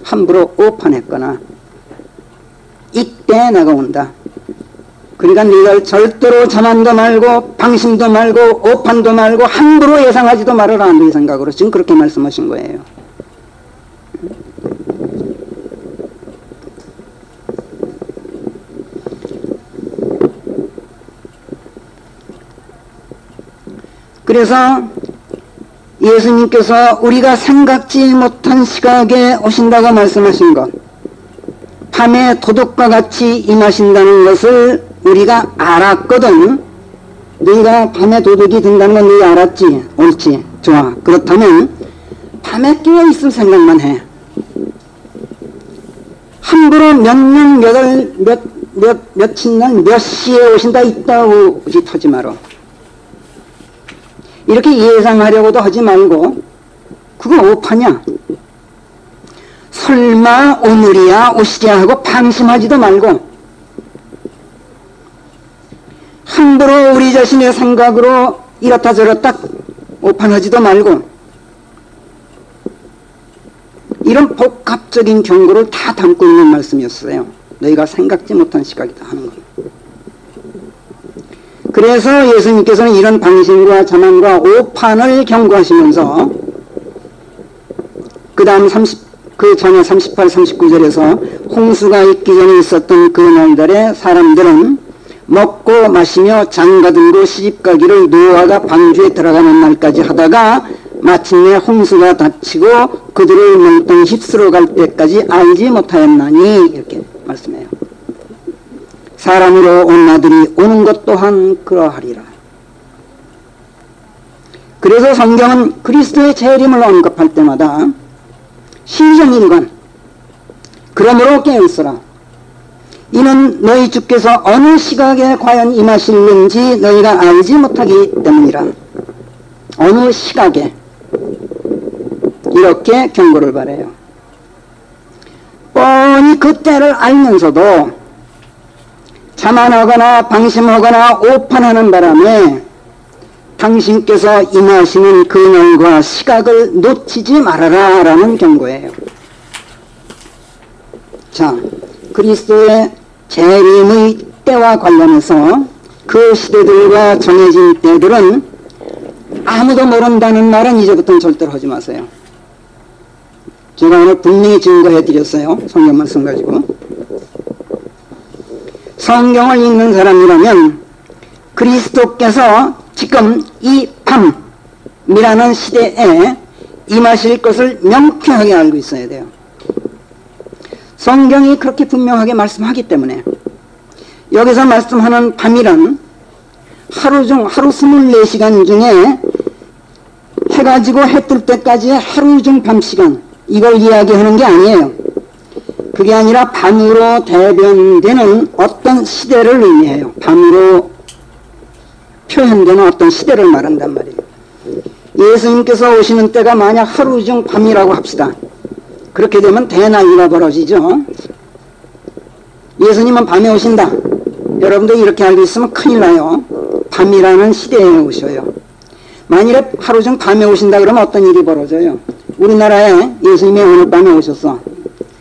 함부로 오판했거나 이때 내가 온다. 그러니까 너희가 절대로 자만도 말고 방심도 말고 오판도 말고 함부로 예상하지도 말아라. 너희 생각으로 지금 그렇게 말씀하신 거예요. 그래서 예수님께서 우리가 생각지 못한 시각에 오신다고 말씀하신 것, 밤에 도둑과 같이 임하신다는 것을 우리가 알았거든. 너희가 밤에 도둑이 된다는 건 너희 알았지? 옳지? 좋아. 그렇다면 밤에 깨어있을 생각만 해. 함부로 몇 년, 며칠 날 몇 시에 오신다 있다고 짓하지 마라. 이렇게 예상하려고도 하지 말고 그거 오판이야. 설마 오늘이야 오시지 하고 방심하지도 말고 함부로 우리 자신의 생각으로 이렇다 저렇다 오판하지도 말고 이런 복합적인 경고를 다 담고 있는 말씀이었어요. 너희가 생각지 못한 시각이다 하는 것. 그래서 예수님께서는 이런 방심과 자만과 오판을 경고하시면서 그 다음 그 전에 38, 39절에서 홍수가 있기 전에 있었던 그 날들에 사람들은 먹고 마시며 장가들고 시집가기를 노아가 방주에 들어가는 날까지 하다가 마침내 홍수가 닥치고 그들을 몽땅 휩쓸어 갈 때까지 알지 못하였나니 이렇게 말씀해요. 사람으로 온 아들이 오는 것 또한 그러하리라. 그래서 성경은 그리스도의 재림을 언급할 때마다 시정일관 그러므로 깨어있어라. 이는 너희 주께서 어느 시각에 과연 임하실는지 너희가 알지 못하기 때문이라. 어느 시각에 이렇게 경고를 바라요. 뻔히 그 때를 알면서도 자만하거나 방심하거나 오판하는 바람에 당신께서 임하시는 그날과 시각을 놓치지 말아라 라는 경고예요. 자, 그리스도의 재림의 때와 관련해서 그 시대들과 정해진 때들은 아무도 모른다는 말은 이제부터는 절대로 하지 마세요. 제가 오늘 분명히 증거해 드렸어요. 성경 말씀 가지고. 성경을 읽는 사람이라면 그리스도께서 지금 이 밤이라는 시대에 임하실 것을 명쾌하게 알고 있어야 돼요. 성경이 그렇게 분명하게 말씀하기 때문에 여기서 말씀하는 밤이란 하루 24시간 중에 해가 지고 해 뜰 때까지의 하루 중 밤 시간 이걸 이야기하는 게 아니에요. 그게 아니라 밤으로 대변되는 어떤 시대를 의미해요. 밤으로 표현되는 어떤 시대를 말한단 말이에요. 예수님께서 오시는 때가 만약 하루 중 밤이라고 합시다. 그렇게 되면 대난리가 벌어지죠. 예수님은 밤에 오신다. 여러분들 이렇게 알고 있으면 큰일 나요. 밤이라는 시대에 오셔요. 만일에 하루 중 밤에 오신다 그러면 어떤 일이 벌어져요. 우리나라에 예수님이 오늘 밤에 오셨어.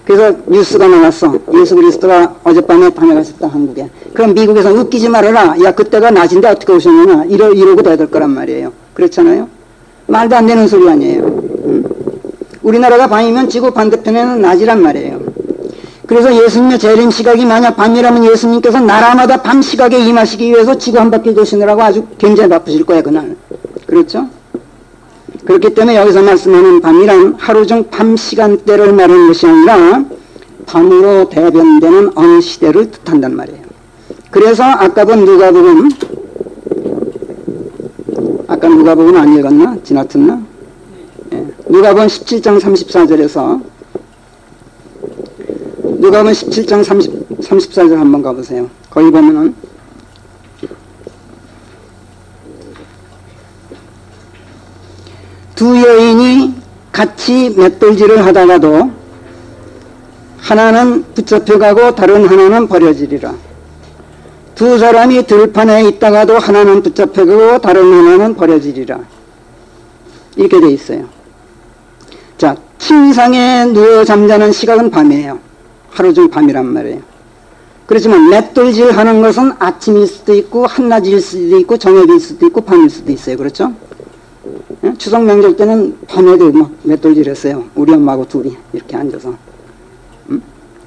그래서 뉴스가 나왔어. 예수 그리스도가 어젯밤에 밤에 가셨다 한국에. 그럼 미국에서 웃기지 말아라. 야 그때가 낮인데 어떻게 오셨느냐. 이러고 돼야 될 거란 말이에요. 그렇잖아요. 말도 안 되는 소리 아니에요. 우리나라가 밤이면 지구 반대편에는 낮이란 말이에요. 그래서 예수님의 재림 시각이 만약 밤이라면 예수님께서 나라마다 밤 시각에 임하시기 위해서 지구 한 바퀴 도시느라고 아주 굉장히 바쁘실 거야 그날. 그렇죠? 그렇기 때문에 여기서 말씀하는 밤이란 하루 중 밤 시간대를 말하는 것이 아니라 밤으로 대변되는 어느 시대를 뜻한단 말이에요. 그래서 아까 본 누가복음 안 읽었나? 지나쳤나? 예. 누가복음 17장 34절에서 누가복음 17장 34절 한번 가보세요. 거기 보면은 두 여인이 같이 맷돌질을 하다가도 하나는 붙잡혀가고 다른 하나는 버려지리라. 두 사람이 들판에 있다가도 하나는 붙잡혀가고 다른 하나는 버려지리라. 이렇게 돼 있어요. 자, 침상에 누워 잠자는 시각은 밤이에요. 하루 중 밤이란 말이에요. 그렇지만 맷돌질 하는 것은 아침일 수도 있고 한낮일 수도 있고 저녁일 수도 있고 밤일 수도 있어요. 그렇죠? 추석 명절 때는 밤에도 막 맷돌질 했어요. 우리 엄마하고 둘이 이렇게 앉아서.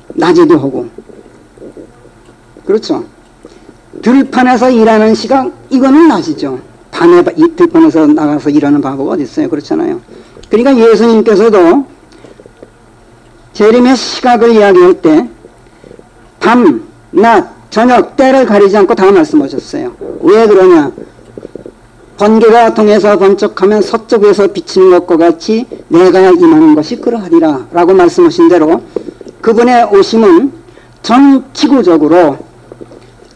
낮에도 하고. 그렇죠? 들판에서 일하는 시각, 이거는 낮이죠. 밤에 이 들판에서 나가서 일하는 바보가 어디 있어요? 그렇잖아요. 그러니까 예수님께서도 재림의 시각을 이야기할 때 밤, 낮, 저녁, 때를 가리지 않고 다 말씀하셨어요. 왜 그러냐? 번개가 동에서 번쩍하면 서쪽에서 비치는 것과 같이 내가 임하는 것이 그러하리라 라고 말씀하신 대로 그분의 오심은 전 지구적으로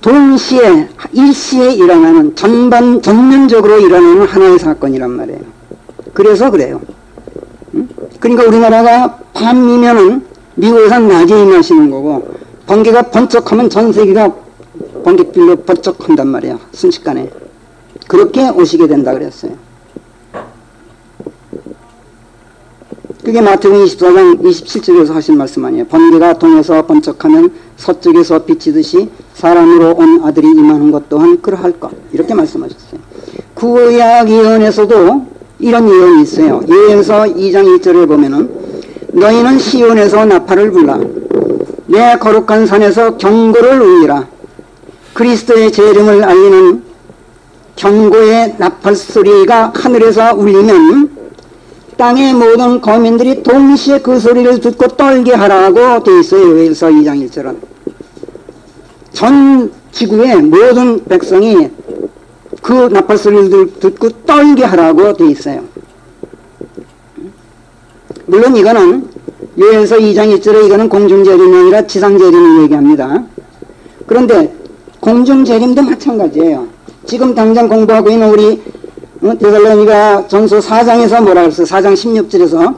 동시에 일시에 일어나는 전면적으로 일어나는 하나의 사건이란 말이에요. 그래서 그래요. 그러니까 우리나라가 밤이면은 미국에서는 낮에 임하시는 거고 번개가 번쩍하면 전 세계가 번개길로 번쩍한단 말이에요. 순식간에. 그렇게 오시게 된다 그랬어요. 그게 마태복음 24장 27절에서 하신 말씀 아니에요. 번개가 동에서 번쩍하면 서쪽에서 비치듯이 사람으로 온 아들이 임하는 것 또한 그러할 것. 이렇게 말씀하셨어요. 구약 예언에서도 이런 예언이 있어요. 예언서 2장 1절에 보면은 너희는 시온에서 나팔을 불라 내 거룩한 산에서 경고를 울리라. 그리스도의 재림을 알리는 경고의 나팔 소리가 하늘에서 울리면 땅의 모든 거민들이 동시에 그 소리를 듣고 떨게 하라고 되어 있어요. 요엘서 2장 1절은. 전 지구의 모든 백성이 그 나팔 소리를 듣고 떨게 하라고 되어 있어요. 물론 이거는 요엘서 2장 1절에 이거는 공중재림이 아니라 지상재림을 얘기합니다. 그런데 공중재림도 마찬가지예요. 지금 당장 공부하고 있는 우리 데살로니가 전서 4장에서 뭐라 그랬어요? 4장 16절에서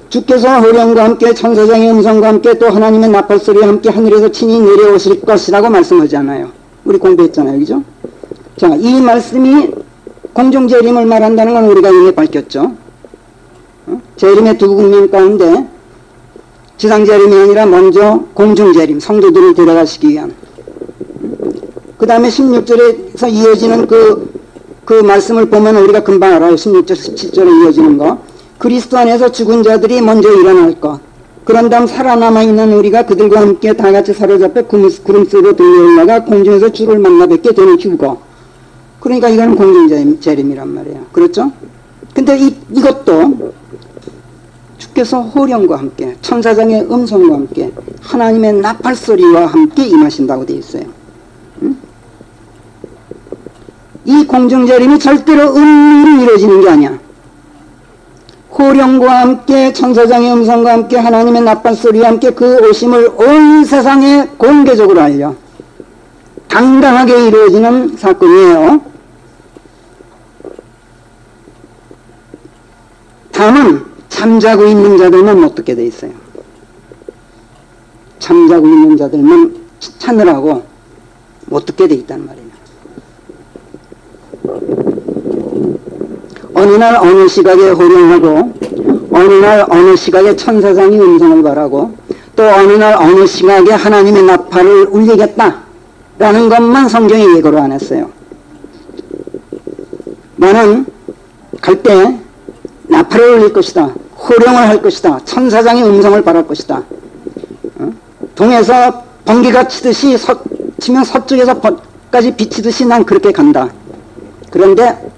주께서 호령과 함께 천사장의 음성과 함께 또 하나님의 나팔소리와 함께 하늘에서 친히 내려오실 것이라고 말씀하지 않아요. 우리 공부했잖아요. 그죠? 자, 이 말씀이 공중재림을 말한다는 건 우리가 이미 밝혔죠. 재림의 두 국면 가운데 지상재림이 아니라 먼저 공중재림, 성도들을 데려가시기 위한. 그 다음에 16절에서 이어지는 그 말씀을 보면 우리가 금방 알아요. 16절, 17절에 이어지는 거. 그리스도 안에서 죽은 자들이 먼저 일어날 것. 그런 다음 살아남아 있는 우리가 그들과 함께 다 같이 사로잡혀 구름 속으로 들려 올라가 공중에서 주를 만나 뵙게 되는 휴거. 그러니까 이거는 공중재림이란 말이에요. 그렇죠? 근데 이것도 주께서 호령과 함께 천사장의 음성과 함께 하나님의 나팔소리와 함께 임하신다고 되어 있어요. 이 공중재림이 절대로 은밀히 이루어지는 게 아니야. 호령과 함께 천사장의 음성과 함께 하나님의 나팔소리와 함께 그 오심을 온 세상에 공개적으로 알려 당당하게 이루어지는 사건이에요. 다만 잠자고 있는 자들만 못 듣게 돼 있어요. 잠자고 있는 자들만 찾느라고 못 듣게 돼 있단 말이에요. 어느 날 어느 시각에 호령하고 어느 날 어느 시각에 천사장이 음성을 바라고 또 어느 날 어느 시각에 하나님의 나팔을 울리겠다 라는 것만 성경에 예고를 안 했어요. 나는 갈 때 나팔을 울릴 것이다. 호령을 할 것이다. 천사장의 음성을 바랄 것이다. 동에서 번개가 치듯이 치면 서쪽에서까지 비치듯이 난 그렇게 간다. 그런데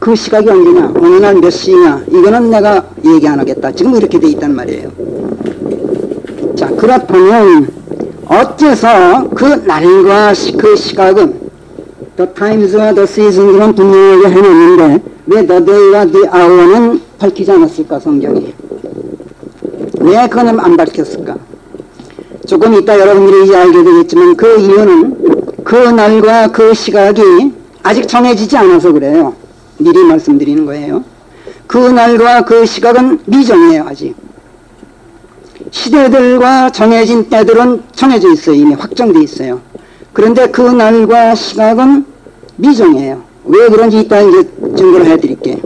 그 시각이 언제냐? 어느 날 몇 시냐? 이거는 내가 얘기 안 하겠다. 지금 이렇게 돼 있단 말이에요. 자, 그렇다면 어째서 그 날과 그 시각은 The times와 The seasons는 분명하게 해놨는데 왜 The day와 The hour는 밝히지 않았을까? 성경이. 왜 그건 안 밝혔을까? 조금 이따 여러분들이 이제 알게 되겠지만 그 이유는 그 날과 그 시각이 아직 정해지지 않아서 그래요. 미리 말씀드리는 거예요. 그 날과 그 시각은 미정이에요. 아직 시대들과 정해진 때들은 정해져 있어요. 이미 확정돼 있어요. 그런데 그 날과 시각은 미정이에요. 왜 그런지 이따 이제 증거를 해드릴게요.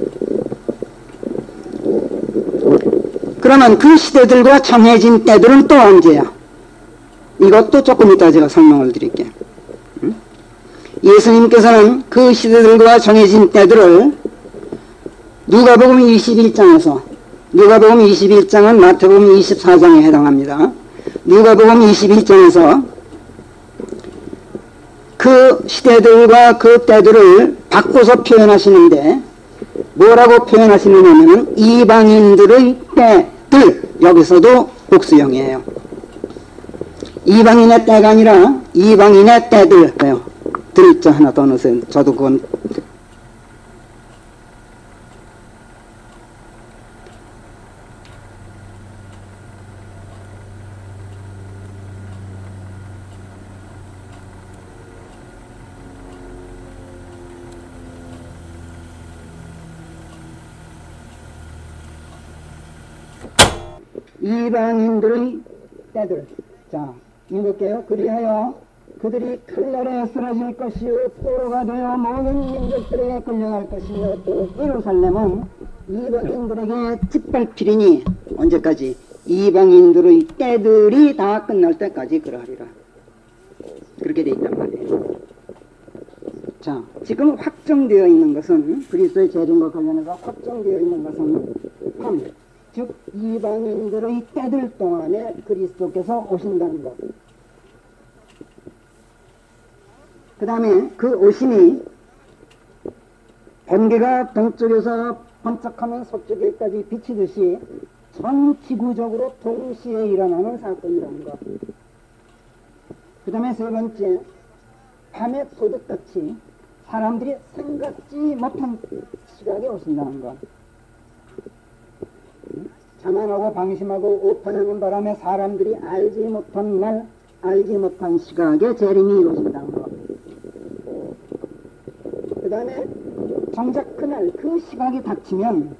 그러면 그 시대들과 정해진 때들은 또 언제야? 이것도 조금 이따 제가 설명을 드릴게요. 예수님께서는 그 시대들과 정해진 때들을 누가복음 21장에서, 누가복음 21장은 마태복음 24장에 해당합니다. 누가복음 21장에서 그 시대들과 그 때들을 바꿔서 표현하시는데 뭐라고 표현하시느냐면 이방인들의 때들, 여기서도 복수형이에요. 이방인의 때가 아니라 이방인의 때들. 들자 하나 더 넣으세요. 저도 그건 이방인들의 때들. 자, 읽을게요. 그리하여 그들이 칼날에 쓰러질 것이요 포로가 되어 모든 민족들에게 끌려갈 것이며 또 예루살렘은 이방인들에게 짓밟히리니 언제까지? 이방인들의 때들이 다 끝날 때까지 그러하리라. 그렇게 돼 있단 말이에요. 자, 지금 확정되어 있는 것은 그리스도의 재림과 관련해서 확정되어 있는 것은 3. 즉 이방인들의 때들 동안에 그리스도께서 오신다는 것. 그 다음에 그 오심이 번개가 동쪽에서 번쩍하면 서쪽에까지 비치듯이 전 지구적으로 동시에 일어나는 사건이라는 것. 그 다음에 세 번째, 밤에 소득같이 사람들이 생각지 못한 시각에 오신다는 것. 자만하고 방심하고 오판하는 바람에 사람들이 알지 못한 날, 알지 못한 시각에 재림이 이루어진다는 것. 그 다음에 정작 그날 그 시각이 닥치면,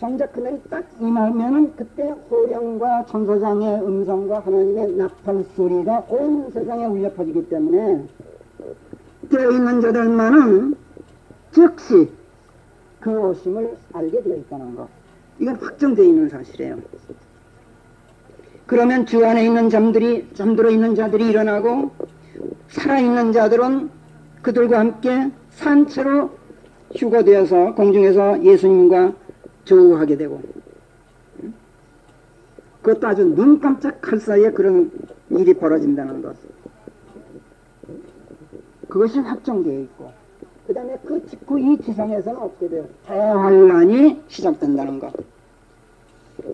정작 그날이 딱 임하면은 그때 호령과 천사장의 음성과 하나님의 나팔 소리가 온 세상에 울려 퍼지기 때문에 되어있는 자들만은 즉시 그 오심을 알게 되어 있다는 것. 이건 확정되어 있는 사실이에요. 그러면 주 안에 있는 잠들어 있는 자들이 일어나고 살아있는 자들은 그들과 함께 산채로 휴거되어서 공중에서 예수님과 조우하게 되고, 그것도 아주 눈 깜짝할 사이에 그런 일이 벌어진다는 것. 그것이 확정되어 있고, 그 다음에 그 직후 이 지상에서는 어떻게 돼요? 대환란이 시작된다는 것.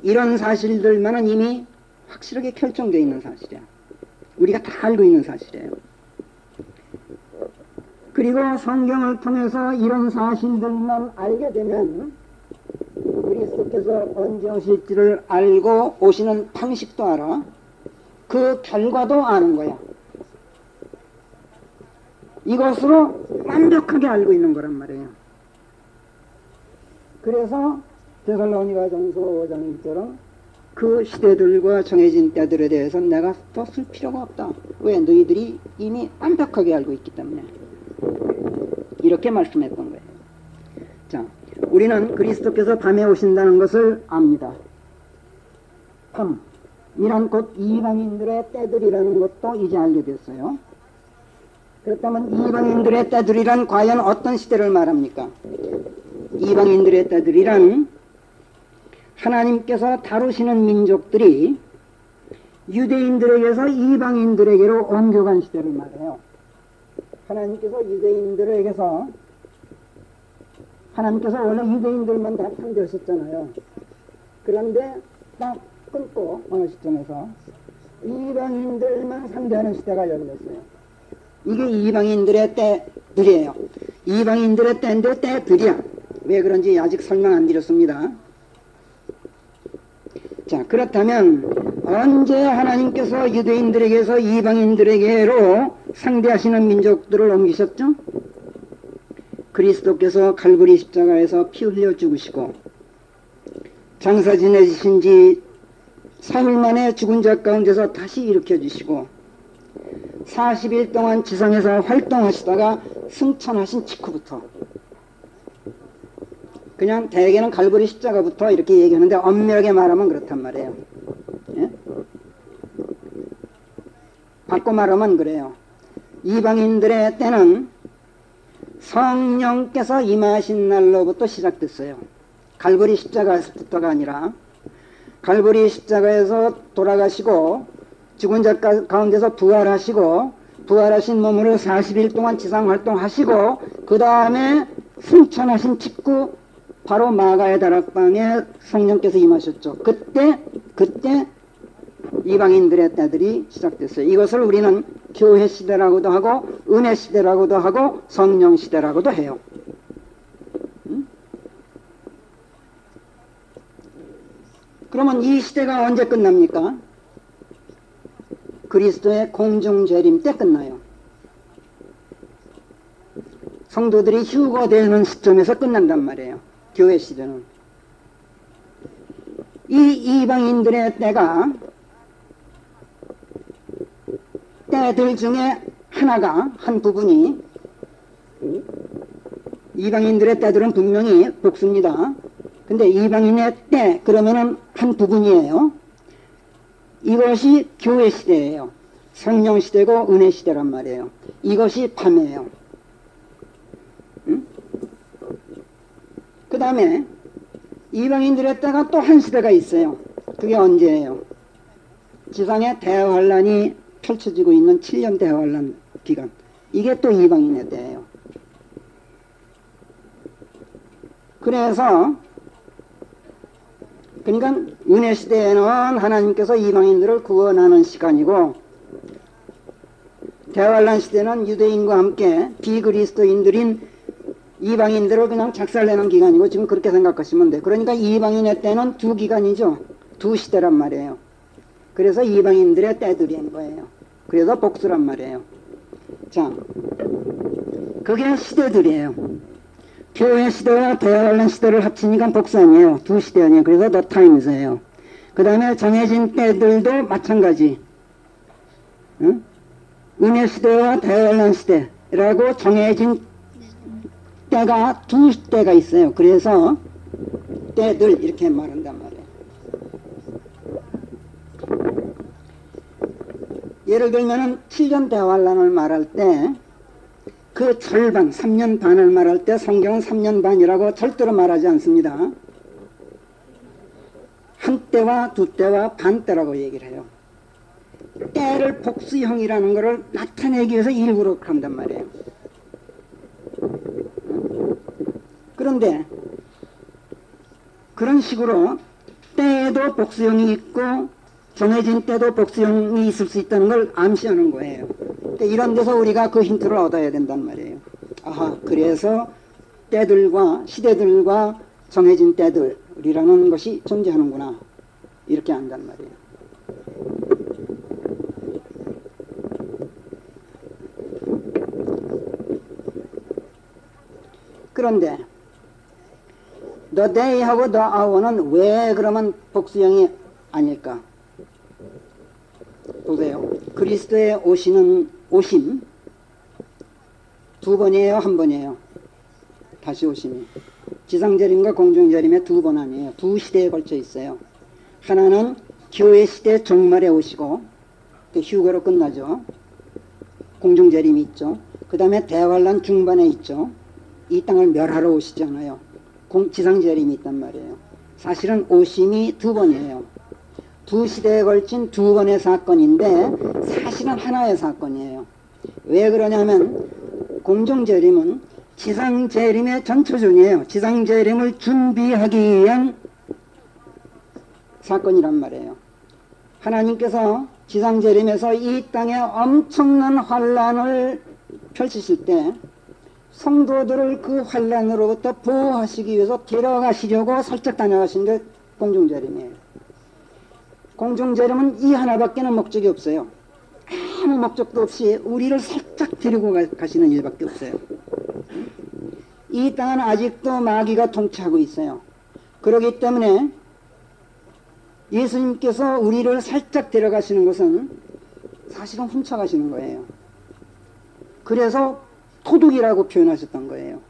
이런 사실들만은 이미 확실하게 결정되어 있는 사실이야. 우리가 다 알고 있는 사실이에요. 그리고 성경을 통해서 이런 사실들만 알게 되면 그리스도께서 언제 오실지를 알고 오시는 방식도 알아. 그 결과도 아는 거야. 이것으로 완벽하게 알고 있는 거란 말이에요. 그래서 데살로니가전서 5장 1절은 그 시대들과 정해진 때들에 대해서 내가 더 쓸 필요가 없다. 왜? 너희들이 이미 완벽하게 알고 있기 때문에. 이렇게 말씀했던 거예요. 자, 우리는 그리스도께서 밤에 오신다는 것을 압니다. 밤이란 곧 이방인들의 때들이라는 것도 이제 알게 됐어요. 그렇다면 이방인들의 때들이란 과연 어떤 시대를 말합니까? 이방인들의 때들이란 하나님께서 다루시는 민족들이 유대인들에게서 이방인들에게로 옮겨간 시대를 말해요. 하나님께서 유대인들에게서, 하나님께서 원래 유대인들만 다 상대하셨잖아요. 그런데 딱 끊고 어느 시점에서 이방인들만 상대하는 시대가 열렸어요. 이게 이방인들의 때들이에요. 이방인들의 때인데 때들이야. 왜 그런지 아직 설명 안 드렸습니다. 자, 그렇다면 언제 하나님께서 유대인들에게서 이방인들에게로 상대하시는 민족들을 옮기셨죠? 그리스도께서 갈보리 십자가에서 피 흘려 죽으시고 장사 지내신 지 3일 만에 죽은 자 가운데서 다시 일으켜 주시고 40일 동안 지상에서 활동하시다가 승천하신 직후부터, 그냥 대개는 갈보리 십자가부터 이렇게 얘기하는데 엄밀하게 말하면 그렇단 말이에요. 예? 바꿔 말하면 그래요. 이방인들의 때는 성령께서 임하신 날로부터 시작됐어요. 갈보리 십자가에서부터가 아니라 갈보리 십자가에서 돌아가시고 죽은 자 가운데서 부활하시고 부활하신 몸으로 40일 동안 지상활동하시고 그 다음에 승천하신 직후 바로 마가의 다락방에 성령께서 임하셨죠. 그때 이방인들의 때들이 시작됐어요. 이것을 우리는 교회 시대라고도 하고 은혜 시대라고도 하고 성령 시대라고도 해요. 그러면 이 시대가 언제 끝납니까? 그리스도의 공중재림 때 끝나요. 성도들이 휴거되는 시점에서 끝난단 말이에요. 교회 시대는. 이 이방인들의 때가 때들 중에 하나가, 한 부분이, 이방인들의 때들은 분명히 복수입니다. 근데 이방인의 때 그러면은 한 부분이에요. 이것이 교회 시대예요. 성령 시대고 은혜 시대란 말이에요. 이것이 밤이에요. 그 다음에 이방인들의 때가 또 한 시대가 있어요. 그게 언제예요? 지상에 대환란이 펼쳐지고 있는 7년 대환란 기간. 이게 또 이방인의 때예요. 그래서 그러니까 은혜 시대에는 하나님께서 이방인들을 구원하는 시간이고 대환란 시대는 유대인과 함께 비그리스도인들인 이방인들을 그냥 작살내는 기간이고 지금 그렇게 생각하시면 돼요. 그러니까 이방인의 때는 두 기간이죠. 두 시대란 말이에요. 그래서 이방인들의 때들인 거예요. 그래서 복수란 말이에요. 자, 그게 시대들이에요. 교회 시대와 대환란 시대를 합치니까 복수 아니에요. 두 시대 아니에요. 그래서 the times예요. 그 다음에 정해진 때들도 마찬가지. 응? 은혜 시대와 대환란 시대라고 정해진 때가 두 때가 있어요. 그래서 때들 이렇게 말한단 말이에요. 예를 들면은 7년 대환란을 말할 때 그 절반, 3년 반을 말할 때 성경은 3년 반이라고 절대로 말하지 않습니다. 한 때와 두 때와 반 때라고 얘기를 해요. 때를 복수형이라는 것을 나타내기 위해서 일부러 한단 말이에요. 그런데 그런 식으로 때에도 복수형이 있고 정해진 때도 복수형이 있을 수 있다는 걸 암시하는 거예요. 이런 데서 우리가 그 힌트를 얻어야 된단 말이에요. 아하, 그래서 때들과 시대들과 정해진 때들이라는 것이 존재하는구나, 이렇게 안단 말이에요. 그런데 the day하고 the hour는 왜 그러면 복수형이 아닐까? 보세요. 그리스도의 오심 두 번이에요, 한 번이에요? 다시 오심이 지상재림과 공중재림의 두 번 아니에요. 두 시대에 걸쳐 있어요. 하나는 교회 시대 종말에 오시고 휴거로 끝나죠. 공중재림이 있죠. 그 다음에 대환란 중반에 있죠. 이 땅을 멸하러 오시잖아요. 지상재림이 있단 말이에요. 사실은 오심이 두 번이에요. 두 시대에 걸친 두 번의 사건인데 사실은 하나의 사건이에요. 왜 그러냐면 공중재림은 지상재림의 전초전이에요. 지상재림을 준비하기 위한 사건이란 말이에요. 하나님께서 지상재림에서 이 땅에 엄청난 환란을 펼치실 때 성도들을 그 환란으로부터 보호하시기 위해서 데려가시려고 살짝 다녀가신 게 공중재림이에요. 공중재림은 이 하나밖에는 목적이 없어요. 아무 목적도 없이 우리를 살짝 데리고 가시는 일밖에 없어요. 이 땅은 아직도 마귀가 통치하고 있어요. 그렇기 때문에 예수님께서 우리를 살짝 데려가시는 것은 사실은 훔쳐가시는 거예요. 그래서 도둑이라고 표현하셨던 거예요.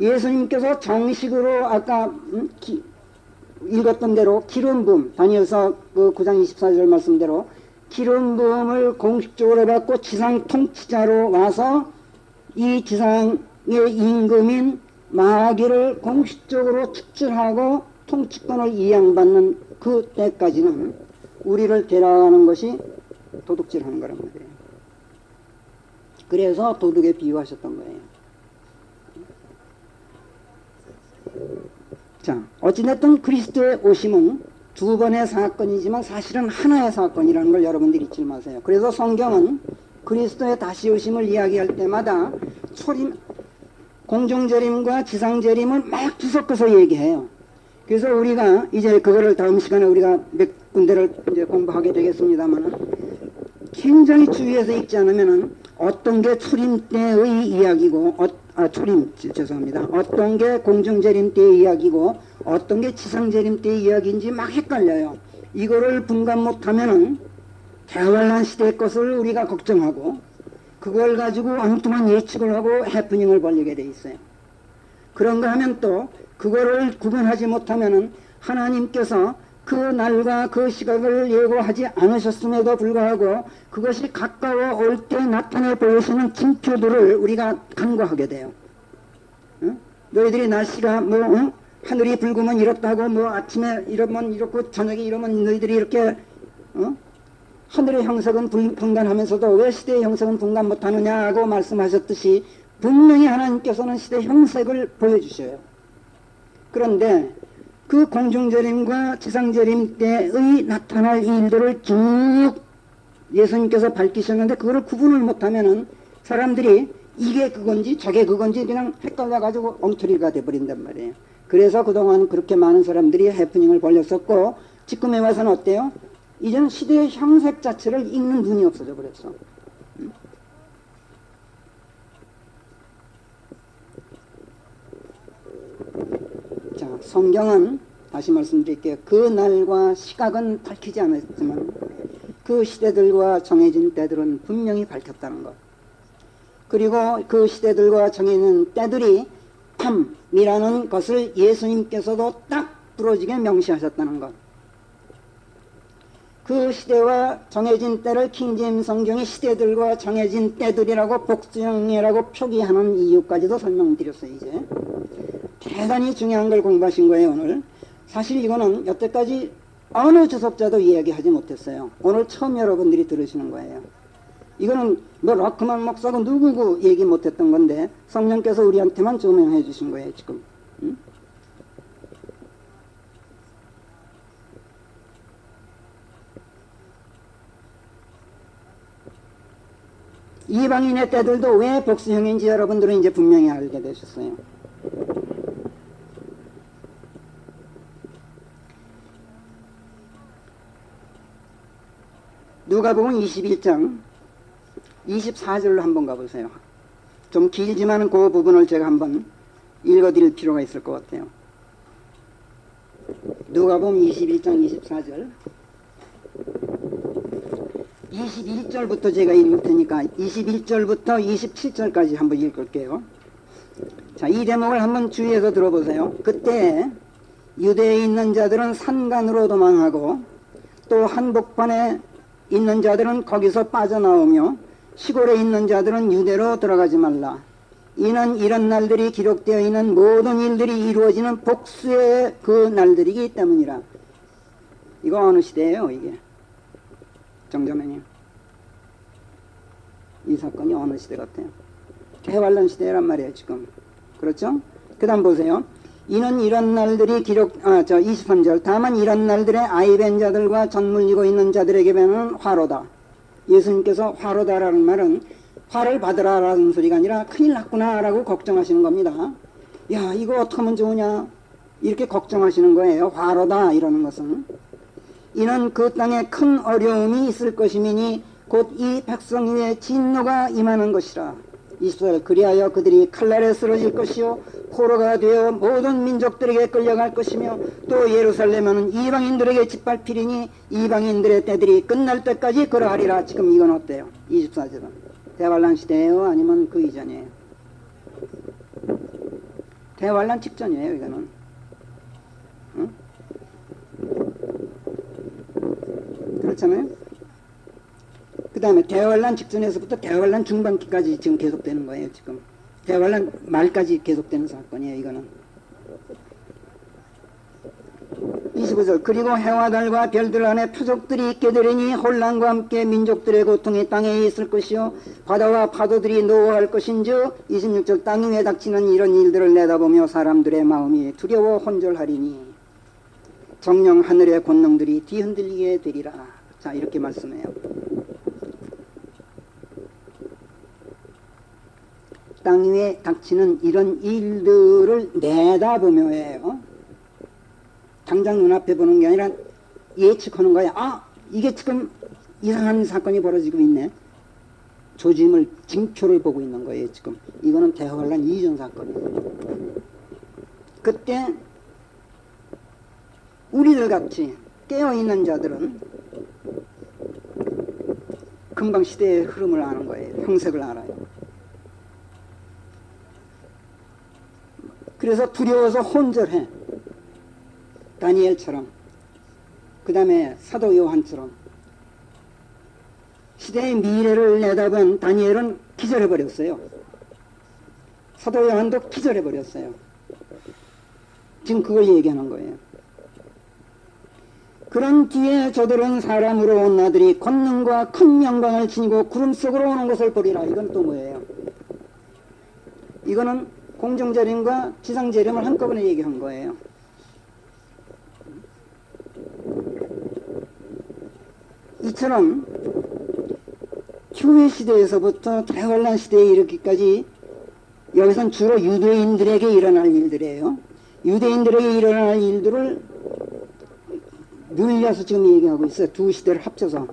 예수님께서 정식으로 아까 읽었던 대로 기름 부음, 다니엘서 그 9장 24절 말씀대로 기름 부음을 공식적으로 받고 지상 통치자로 와서 이 지상의 임금인 마귀를 공식적으로 축출하고 통치권을 이양받는 그 때까지는 우리를 데려가는 것이 도둑질하는 거란 말이에요. 그래서 도둑에 비유하셨던 거예요. 자, 어찌됐든 그리스도의 오심은 두 번의 사건이지만 사실은 하나의 사건이라는 걸 여러분들이 잊지 마세요. 그래서 성경은 그리스도의 다시 오심을 이야기할 때마다 공중재림과 지상재림을 막 뒤섞어서 얘기해요. 그래서 우리가 이제 그거를 다음 시간에 우리가 몇 군데를 이제 공부하게 되겠습니다만 굉장히 주의해서 읽지 않으면은 어떤 게 초림 때의 이야기고 죄송합니다. 어떤 게 공중재림 때의 이야기고 어떤 게 지상재림 때의 이야기인지 막 헷갈려요. 이거를 분간 못하면은 대환란 시대의 것을 우리가 걱정하고 그걸 가지고 엉뚱한 예측을 하고 해프닝을 벌이게 돼 있어요. 그런가 하면 또 그거를 구분하지 못하면은 하나님께서 그 날과 그 시각을 예고하지 않으셨음에도 불구하고 그것이 가까워 올 때 나타내 보이시는 징표들을 우리가 간과하게 돼요. 너희들이 날씨가 하늘이 붉으면 이렇다고 아침에 이러면 이렇고 저녁에 이러면 너희들이 이렇게 하늘의 형석은 분간하면서도 왜 시대의 형석은 분간 못하느냐고 말씀하셨듯이 분명히 하나님께서는 시대의 형색을 보여주셔요. 그런데 그 공중재림과 지상재림 때의 나타날 일들을 쭉 예수님께서 밝히셨는데 그거를 구분을 못하면은 사람들이 이게 그건지 저게 그건지 그냥 헷갈려가지고 엉터리가 돼버린단 말이에요. 그래서 그동안 그렇게 많은 사람들이 해프닝을 벌였었고 지금에 와서는 어때요? 이제는 시대의 형색 자체를 읽는 눈이 없어져 버렸어. 자, 성경은 다시 말씀드릴게요. 그 날과 시각은 밝히지 않았지만 그 시대들과 정해진 때들은 분명히 밝혔다는 것. 그리고 그 시대들과 정해진 때들이 탐이라는 것을 예수님께서도 딱 부러지게 명시하셨다는 것. 그 시대와 정해진 때를 킹제임스 성경이 시대들과 정해진 때들이라고 복수형이라고 표기하는 이유까지도 설명드렸어요. 이제 대단히 중요한 걸 공부하신 거예요. 오늘 사실 이거는 여태까지 어느 주석자도 이야기하지 못했어요. 오늘 처음 여러분들이 들으시는 거예요. 이거는 락크만 목사고 누구고 얘기 못했던 건데 성령께서 우리한테만 조명해 주신 거예요. 지금 이방인의 때들도 왜 복수형인지 여러분들은 이제 분명히 알게 되셨어요. 누가복음 21장 24절로 한번 가보세요. 좀 길지만 그 부분을 제가 한번 읽어드릴 필요가 있을 것 같아요. 누가복음 21장 24절 21절부터 제가 읽을 테니까 21절부터 27절까지 한번 읽을게요. 자, 이 대목을 한번 주의해서 들어보세요. 그때 유대에 있는 자들은 산간으로 도망하고 또 한복판에 있는 자들은 거기서 빠져나오며 시골에 있는 자들은 유대로 들어가지 말라. 이는 이런 날들이 기록되어 있는 모든 일들이 이루어지는 복수의 그 날들이기 때문이라. 이거 어느 시대예요 이게? 정자매님, 이 사건이 어느 시대 같아요? 대환란 시대란 말이에요 지금. 그렇죠? 그 다음 보세요. 이는 이런 날들이 23절 다만 이런 날들에 아이벤 자들과 전물리고 있는 자들에게는 화로다. 예수님께서 화로다라는 말은 화를 받으라라는 소리가 아니라 큰일 났구나 라고 걱정하시는 겁니다. 야, 이거 어떻게 하면 좋으냐 이렇게 걱정하시는 거예요. 화로다 이러는 것은. 이는 그 땅에 큰 어려움이 있을 것이미니 곧 이 백성 위에 진노가 임하는 것이라. 24절 그리하여 그들이 칼날에 쓰러질 것이요 포로가 되어 모든 민족들에게 끌려갈 것이며 또 예루살렘은 이방인들에게 짓밟히리니 이방인들의 때들이 끝날 때까지 그러하리라. 지금 이건 어때요? 24절은 대환란 시대예요? 아니면 그 이전이에요? 대환란 직전이에요. 이거는 응? 그렇잖아요. 그 다음에 대환란 직전에서부터 대환란 중반기까지 지금 계속되는 거예요. 지금 대환란 말까지 계속되는 사건이에요. 이거는 25절 그리고 해와 달과 별들 안에 표적들이 있게 되리니 혼란과 함께 민족들의 고통이 땅에 있을 것이요 바다와 파도들이 노호할 것인즉 26절 땅 위에 닥치는 이런 일들을 내다보며 사람들의 마음이 두려워 혼절하리니 정령 하늘의 권능들이 뒤흔들리게 되리라. 자, 이렇게 말씀해요. 땅 위에 닥치는 이런 일들을 내다보며예요. 당장 눈앞에 보는 게 아니라 예측하는 거야. 아, 이게 지금 이상한 사건이 벌어지고 있네. 조짐을, 징표를 보고 있는 거예요. 지금 이거는 대환란 이전 사건이에요. 그때 우리들 같이 깨어있는 자들은 금방 시대의 흐름을 아는 거예요. 형색을 알아요. 그래서 두려워서 혼절해. 다니엘처럼, 그 다음에 사도 요한처럼 시대의 미래를 내다본 다니엘은 기절해버렸어요. 사도 요한도 기절해버렸어요. 지금 그걸 얘기하는 거예요. 그런 뒤에 저들은 사람으로 온 나들이 권능과 큰 영광을 지니고 구름 속으로 오는 것을 보리라. 이건 또 뭐예요? 이거는 공중재림과 지상재림을 한꺼번에 얘기한 거예요. 이처럼 교회 시대에서부터 대환란 시대에 이르기까지 여기선 주로 유대인들에게 일어날 일들이에요. 유대인들에게 일어날 일들을 늘려서 지금 얘기하고 있어요. 두 시대를 합쳐서.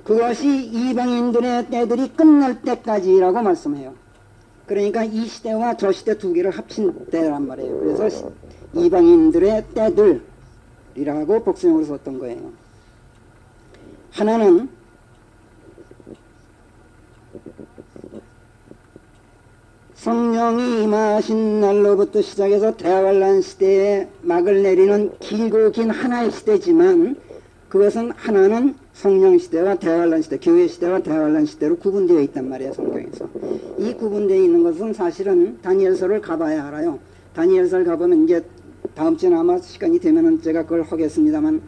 그것이 이방인들의 때들이 끝날 때까지라고 말씀해요. 그러니까 이 시대와 저 시대 두 개를 합친 때란 말이에요. 그래서 이방인들의 때들이라고 복수형으로 썼던 거예요. 하나는 성령이 임하신 날로부터 시작해서 대환란 시대에 막을 내리는 길고 긴 하나의 시대지만 그것은 하나는 성령 시대와 대환란 시대, 교회 시대와 대환란 시대로 구분되어 있단 말이에요. 성경에서. 이 구분되어 있는 것은 사실은 다니엘서를 가봐야 알아요. 다니엘서를 가보면 이제 다음 주에 아마 시간이 되면은 제가 그걸 하겠습니다만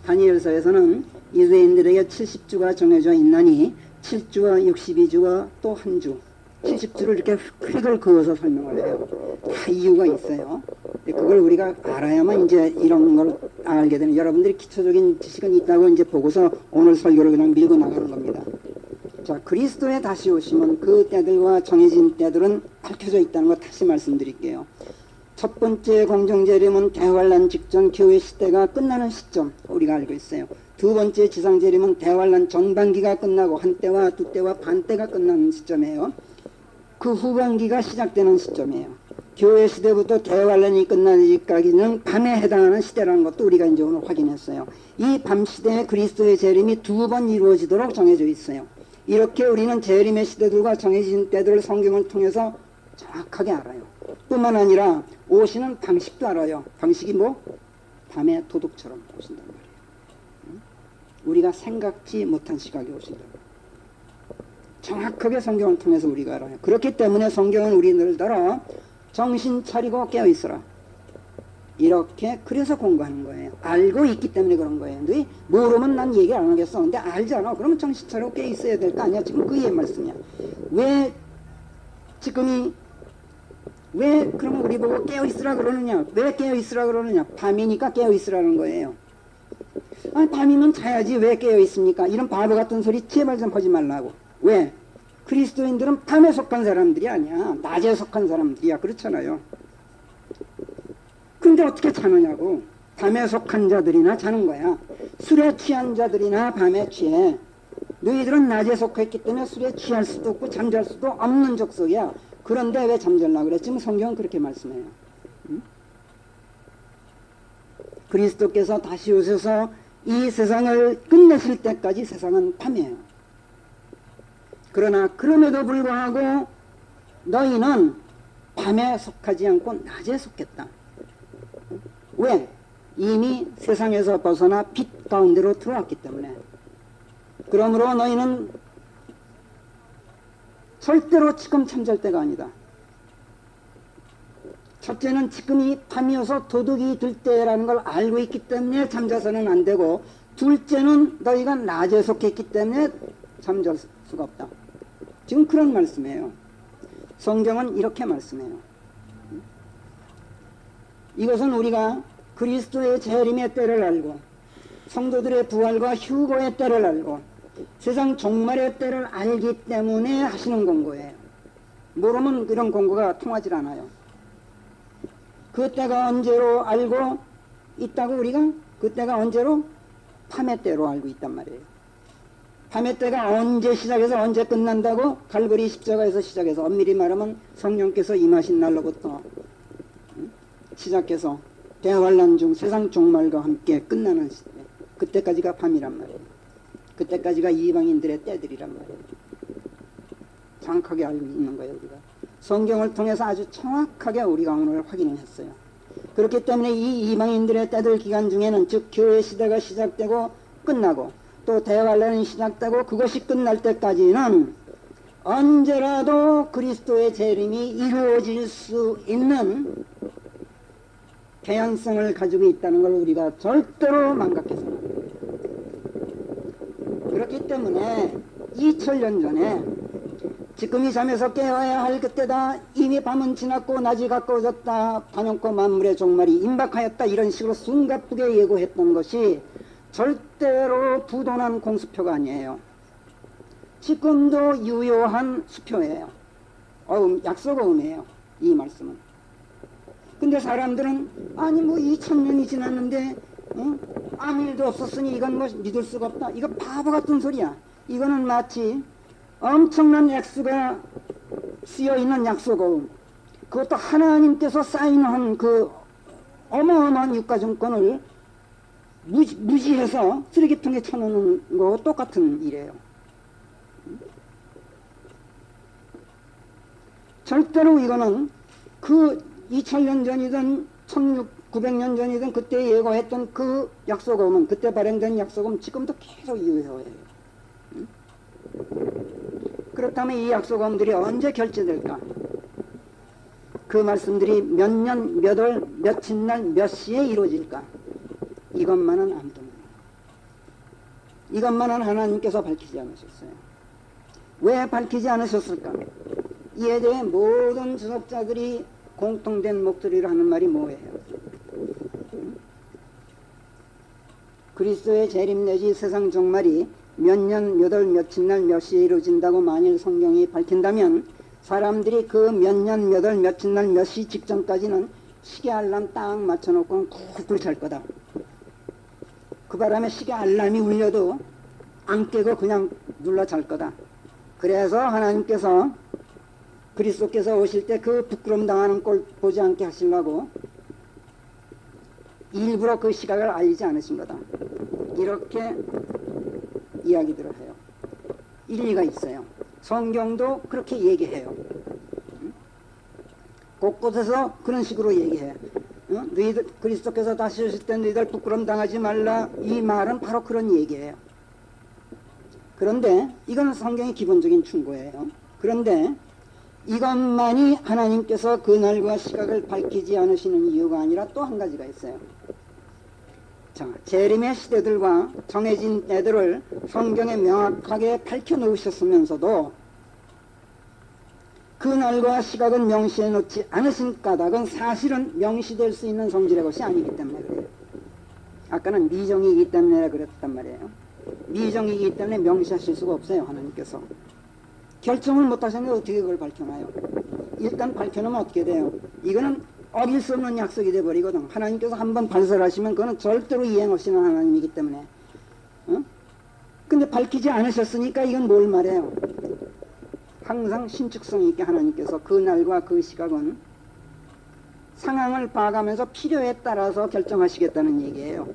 다니엘서에서는 유대인들에게 70주가 정해져 있나니 7주와 62주와 또 한 주 70주를 이렇게 획을 그어서 설명을 해요. 다 이유가 있어요. 그걸 우리가 알아야만 이제 이런 걸 알게 되는, 여러분들이 기초적인 지식은 있다고 이제 보고서 오늘 설교를 그냥 밀고 나가는 겁니다. 자, 그리스도의 다시 오심은 그 때들과 정해진 때들은 밝혀져 있다는 거 다시 말씀드릴게요. 첫 번째 공정재림은 대환란 직전 교회 시대가 끝나는 시점 우리가 알고 있어요. 두 번째 지상재림은 대환란 전반기가 끝나고 한때와 두때와 반때가 끝나는 시점이에요. 그 후반기가 시작되는 시점이에요. 교회 시대부터 대환란이 끝나기까지는 밤에 해당하는 시대라는 것도 우리가 이제 오늘 확인했어요. 이 밤 시대에 그리스도의 재림이 두 번 이루어지도록 정해져 있어요. 이렇게 우리는 재림의 시대들과 정해진 때들을 성경을 통해서 정확하게 알아요. 뿐만 아니라 오시는 방식도 알아요. 방식이 뭐? 밤에 도둑처럼 오신단 말이에요. 우리가 생각지 못한 시각에 오신다. 정확하게 성경을 통해서 우리가 알아요. 그렇기 때문에 성경은 우리들더러 정신 차리고 깨어있어라. 이렇게 그래서 공부하는 거예요. 알고 있기 때문에 그런 거예요. 근데 모르면 난 얘기 안 하겠어. 근데 알잖아. 그러면 정신 차리고 깨어있어야 될 거 아니야. 지금 그의 말씀이야. 왜 지금이 왜 그러면 우리 보고 깨어있으라 그러느냐? 왜 깨어있으라 그러느냐? 밤이니까 깨어있으라는 거예요. 아니, 밤이면 자야지 왜 깨어있습니까? 이런 바보 같은 소리 제발 좀 하지 말라고. 왜? 그리스도인들은 밤에 속한 사람들이 아니야. 낮에 속한 사람들이야. 그렇잖아요. 근데 어떻게 자느냐고. 밤에 속한 자들이나 자는 거야. 술에 취한 자들이나 밤에 취해. 너희들은 낮에 속했기 때문에 술에 취할 수도 없고 잠잘 수도 없는 족속이야. 그런데 왜 잠잘라 그래? 지금 성경은 그렇게 말씀해요. 응? 그리스도께서 다시 오셔서 이 세상을 끝내실 때까지 세상은 밤이에요. 그러나 그럼에도 불구하고 너희는 밤에 속하지 않고 낮에 속했다. 왜? 이미 세상에서 벗어나 빛 가운데로 들어왔기 때문에. 그러므로 너희는 절대로 지금 잠잘 때가 아니다. 첫째는 지금이 밤이어서 도둑이 들 때라는 걸 알고 있기 때문에 잠자서는 안 되고, 둘째는 너희가 낮에 속했기 때문에 잠잘 수가 없다. 지금 그런 말씀이에요. 성경은 이렇게 말씀해요. 이것은 우리가 그리스도의 재림의 때를 알고 성도들의 부활과 휴거의 때를 알고 세상 종말의 때를 알기 때문에 하시는 공고예요. 모르면 그런 공고가 통하지 않아요. 그 때가 언제로 알고 있다고 우리가? 그 때가 언제로? 밤의 때로 알고 있단 말이에요. 밤의 때가 언제 시작해서 언제 끝난다고? 갈보리 십자가에서 시작해서, 엄밀히 말하면 성령께서 임하신 날로부터 시작해서 대환란 중 세상 종말과 함께 끝나는 시대, 그때까지가 밤이란 말이에요. 그때까지가 이방인들의 때들이란 말이에요. 정확하게 알고 있는 거예요. 우리가 성경을 통해서 아주 정확하게 우리가 오늘 확인을 했어요. 그렇기 때문에 이 이방인들의 때들 기간 중에는, 즉 교회 시대가 시작되고 끝나고 또 대환란이 시작되고 그것이 끝날 때까지는 언제라도 그리스도의 재림이 이루어질 수 있는 개연성을 가지고 있다는 걸 우리가 절대로 망각해서는 안 돼요. 그렇기 때문에 2000년 전에 지금 이 잠에서 깨어야 할 그때다, 이미 밤은 지났고 낮이 가까워졌다, 반영코 만물의 종말이 임박하였다, 이런 식으로 숨가쁘게 예고했던 것이 절대로 부도난 공수표가 아니에요. 지금도 유효한 수표예요. 약속어음이에요. 이 말씀은. 근데 사람들은 아니 뭐 2000년이 지났는데 아무 일도 없었으니 이건 뭐 믿을 수가 없다. 이거 바보 같은 소리야. 이거는 마치 엄청난 액수가 쓰여있는 약속어음, 그것도 하나님께서 사인한 그 어마어마한 유가증권을 무시해서 쓰레기통에 쳐놓는 거 똑같은 일이에요. 절대로 이거는 그 2000년 전이든 1900년 전이든 그때 예고했던 그 약속음은, 그때 발행된 약속음 지금도 계속 유효해요. 그렇다면 이 약속음들이 언제 결제될까? 그 말씀들이 몇 년, 몇 월, 며칠 날, 몇 시에 이루어질까? 이것만은 아무도 몰라요. 이것만은 하나님께서 밝히지 않으셨어요. 왜 밝히지 않으셨을까? 이에 대해 모든 주석자들이 공통된 목소리를 하는 말이 뭐예요? 그리스도의 재림 내지 세상 종말이 몇 년, 몇 월, 며칠 날, 몇 시에 이루어진다고 만일 성경이 밝힌다면 사람들이 그 몇 년, 몇 월, 며칠 날, 몇 시 직전까지는 시계 알람 딱 맞춰놓고 쿡쿡 잘 거다. 그 바람에 시계 알람이 울려도 안 깨고 그냥 눌러 잘 거다. 그래서 하나님께서 그리스도께서 오실 때 그 부끄러움 당하는 꼴 보지 않게 하시려고 일부러 그 시각을 알리지 않으신 거다. 이렇게 이야기들을 해요. 일리가 있어요. 성경도 그렇게 얘기해요. 곳곳에서 그런 식으로 얘기해. 너희들 그리스도께서 다시 오실 때 너희들 부끄러움 당하지 말라, 이 말은 바로 그런 얘기예요. 그런데 이건 성경의 기본적인 충고예요. 그런데 이것만이 하나님께서 그날과 시각을 밝히지 않으시는 이유가 아니라 또 한 가지가 있어요. 자, 재림의 시대들과 정해진 때들을 성경에 명확하게 밝혀놓으셨으면서도 그날과 시각은 명시해 놓지 않으신 까닭은 사실은 명시될 수 있는 성질의 것이 아니기 때문에 그래요. 아까는 미정이기 때문에 그랬단 말이에요. 미정이기 때문에 명시하실 수가 없어요. 하나님께서 결정을 못하셨는데 어떻게 그걸 밝혀놔요? 일단 밝혀놓으면 어떻게 돼요? 이거는 어길 수 없는 약속이 돼버리거든. 하나님께서 한번 발설하시면 그거는 절대로 이행하시는 하나님이기 때문에 근데 밝히지 않으셨으니까 이건 뭘 말해요? 항상 신축성 있게 하나님께서 그 날과 그 시각은 상황을 봐가면서 필요에 따라서 결정하시겠다는 얘기예요.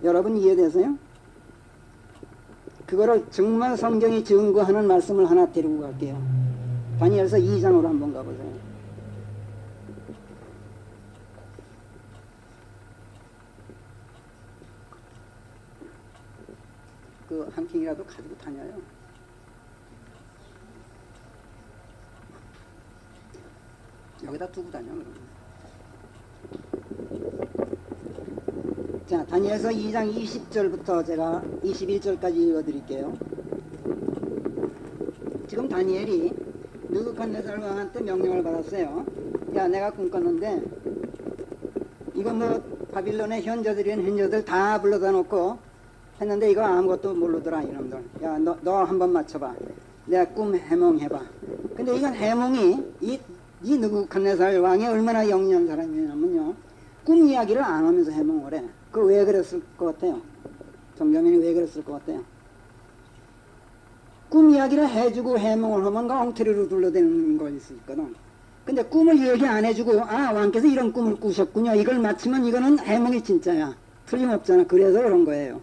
여러분 이해되세요? 그거를 정말 성경이 증거하는 말씀을 하나 데리고 갈게요. 다니엘서 2장으로 한번 가보세요. 그 한 킹이라도 가지고 다녀요. 여기다 두고 다녀. 자, 다니엘서 2장 20절부터 제가 21절까지 읽어드릴게요. 지금 다니엘이 느부갓네살 왕한테 명령을 받았어요. 야, 내가 꿈 꿨는데 이거 뭐 바빌론의 현저들 다 불러다 놓고 했는데 이거 아무것도 모르더라 이놈들. 야, 너 한번 맞춰봐. 내가 꿈 해몽해봐. 근데 이건 해몽이 이 느부갓네살 왕이 얼마나 영리한 사람이냐면요, 꿈 이야기를 안 하면서 해몽을 해. 그 왜 그랬을 것 같아요? 정자민이 왜 그랬을 것 같아요? 꿈 이야기를 해주고 해몽을 하면 그 엉터리로 둘러대는 거 있거든. 근데 꿈을 얘기 안 해주고, 아, 왕께서 이런 꿈을 꾸셨군요, 이걸 맞추면 이거는 해몽이 진짜야. 틀림없잖아. 그래서 그런 거예요.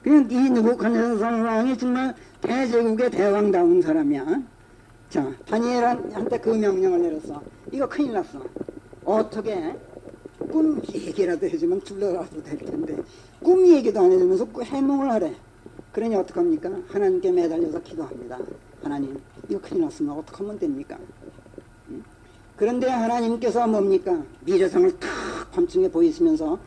그냥 이 느부갓네살 왕이 정말 대제국의 대왕다운 사람이야. 자, 다니엘한테 그 명령을 내렸어. 이거 큰일 났어. 어떻게 꿈 얘기라도 해주면 둘러라도 될 텐데 꿈 얘기도 안 해주면서 해몽을 하래. 그러니 어떡합니까? 하나님께 매달려서 기도합니다. 하나님, 이거 큰일 났으면 어떻게 하면 됩니까? 그런데 하나님께서 뭡니까? 미래상을 탁 밤중에 보이시면서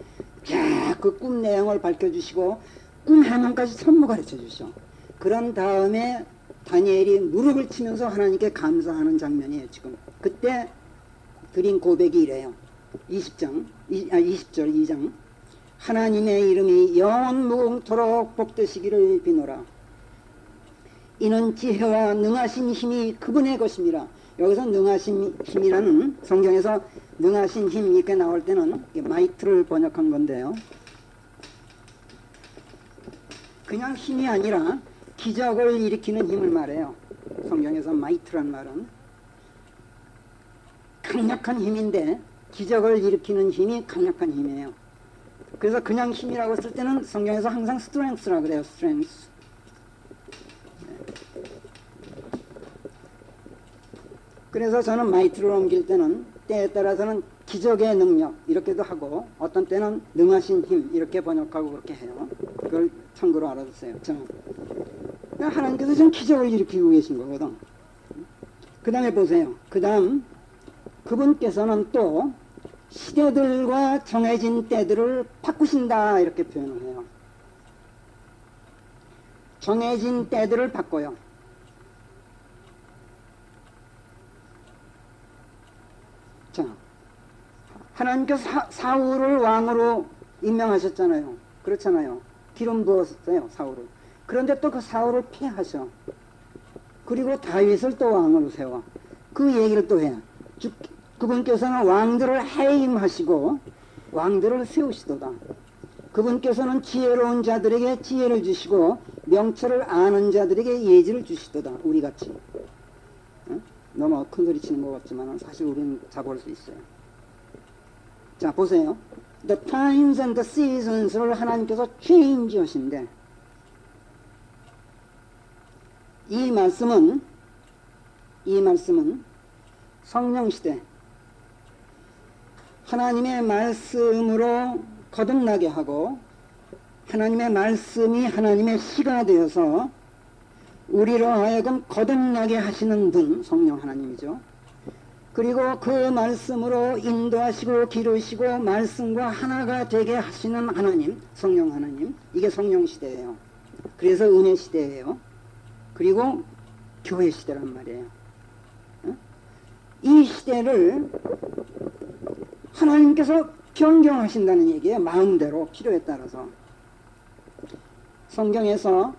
그 꿈 내용을 밝혀주시고 꿈 해몽까지 전부 가르쳐 주셔. 그런 다음에 다니엘이 무릎을 치면서 하나님께 감사하는 장면이에요. 지금 그때 드린 고백이 이래요. 20절 2장. 하나님의 이름이 영원 무궁토록 복되시기를 비노라. 이는 지혜와 능하신 힘이 그분의 것입니다. 여기서 능하신 힘이라는, 성경에서 능하신 힘 이렇게 나올 때는 마이트를 번역한 건데요, 그냥 힘이 아니라 기적을 일으키는 힘을 말해요. 성경에서 마이트란 말은 강력한 힘인데 기적을 일으키는 힘이 강력한 힘이에요. 그래서 그냥 힘이라고 쓸 때는 성경에서 항상 스트렝스라고 그래요. 스트렝스. 그래서 저는 마이트를 옮길 때는 때에 따라서는 기적의 능력 이렇게도 하고, 어떤 때는 능하신 힘 이렇게 번역하고 그렇게 해요. 그걸 참고로 알아두세요. 자, 하나님께서 지금 기적을 일으키고 계신 거거든. 그 다음에 보세요. 그 다음 그분께서는 또 시대들과 정해진 때들을 바꾸신다 이렇게 표현을 해요. 정해진 때들을 바꿔요. 자, 하나님께서 사울을 왕으로 임명하셨잖아요. 그렇잖아요. 기름 부었어요, 사울을. 그런데 또 그 사울을 폐하셔. 그리고 다윗을 또 왕으로 세워. 그 얘기를 또 해요. 그분께서는 왕들을 해임하시고 왕들을 세우시도다. 그분께서는 지혜로운 자들에게 지혜를 주시고 명철을 아는 자들에게 예지를 주시도다. 우리같이. 응? 너무 큰 소리 치는 것 같지만 사실 우리는 잡을 수 있어요. 자, 보세요. The times and the seasons를 하나님께서 change 하신대. 이 말씀은 성령시대, 하나님의 말씀으로 거듭나게 하고 하나님의 말씀이 하나님의 시가 되어서 우리로 하여금 거듭나게 하시는 분, 성령 하나님이죠. 그리고 그 말씀으로 인도하시고 기르시고 말씀과 하나가 되게 하시는 하나님, 성령 하나님. 이게 성령시대예요. 그래서 은혜시대예요. 그리고 교회시대란 말이에요. 이 시대를 하나님께서 변경하신다는 얘기예요. 마음대로, 필요에 따라서. 성경에서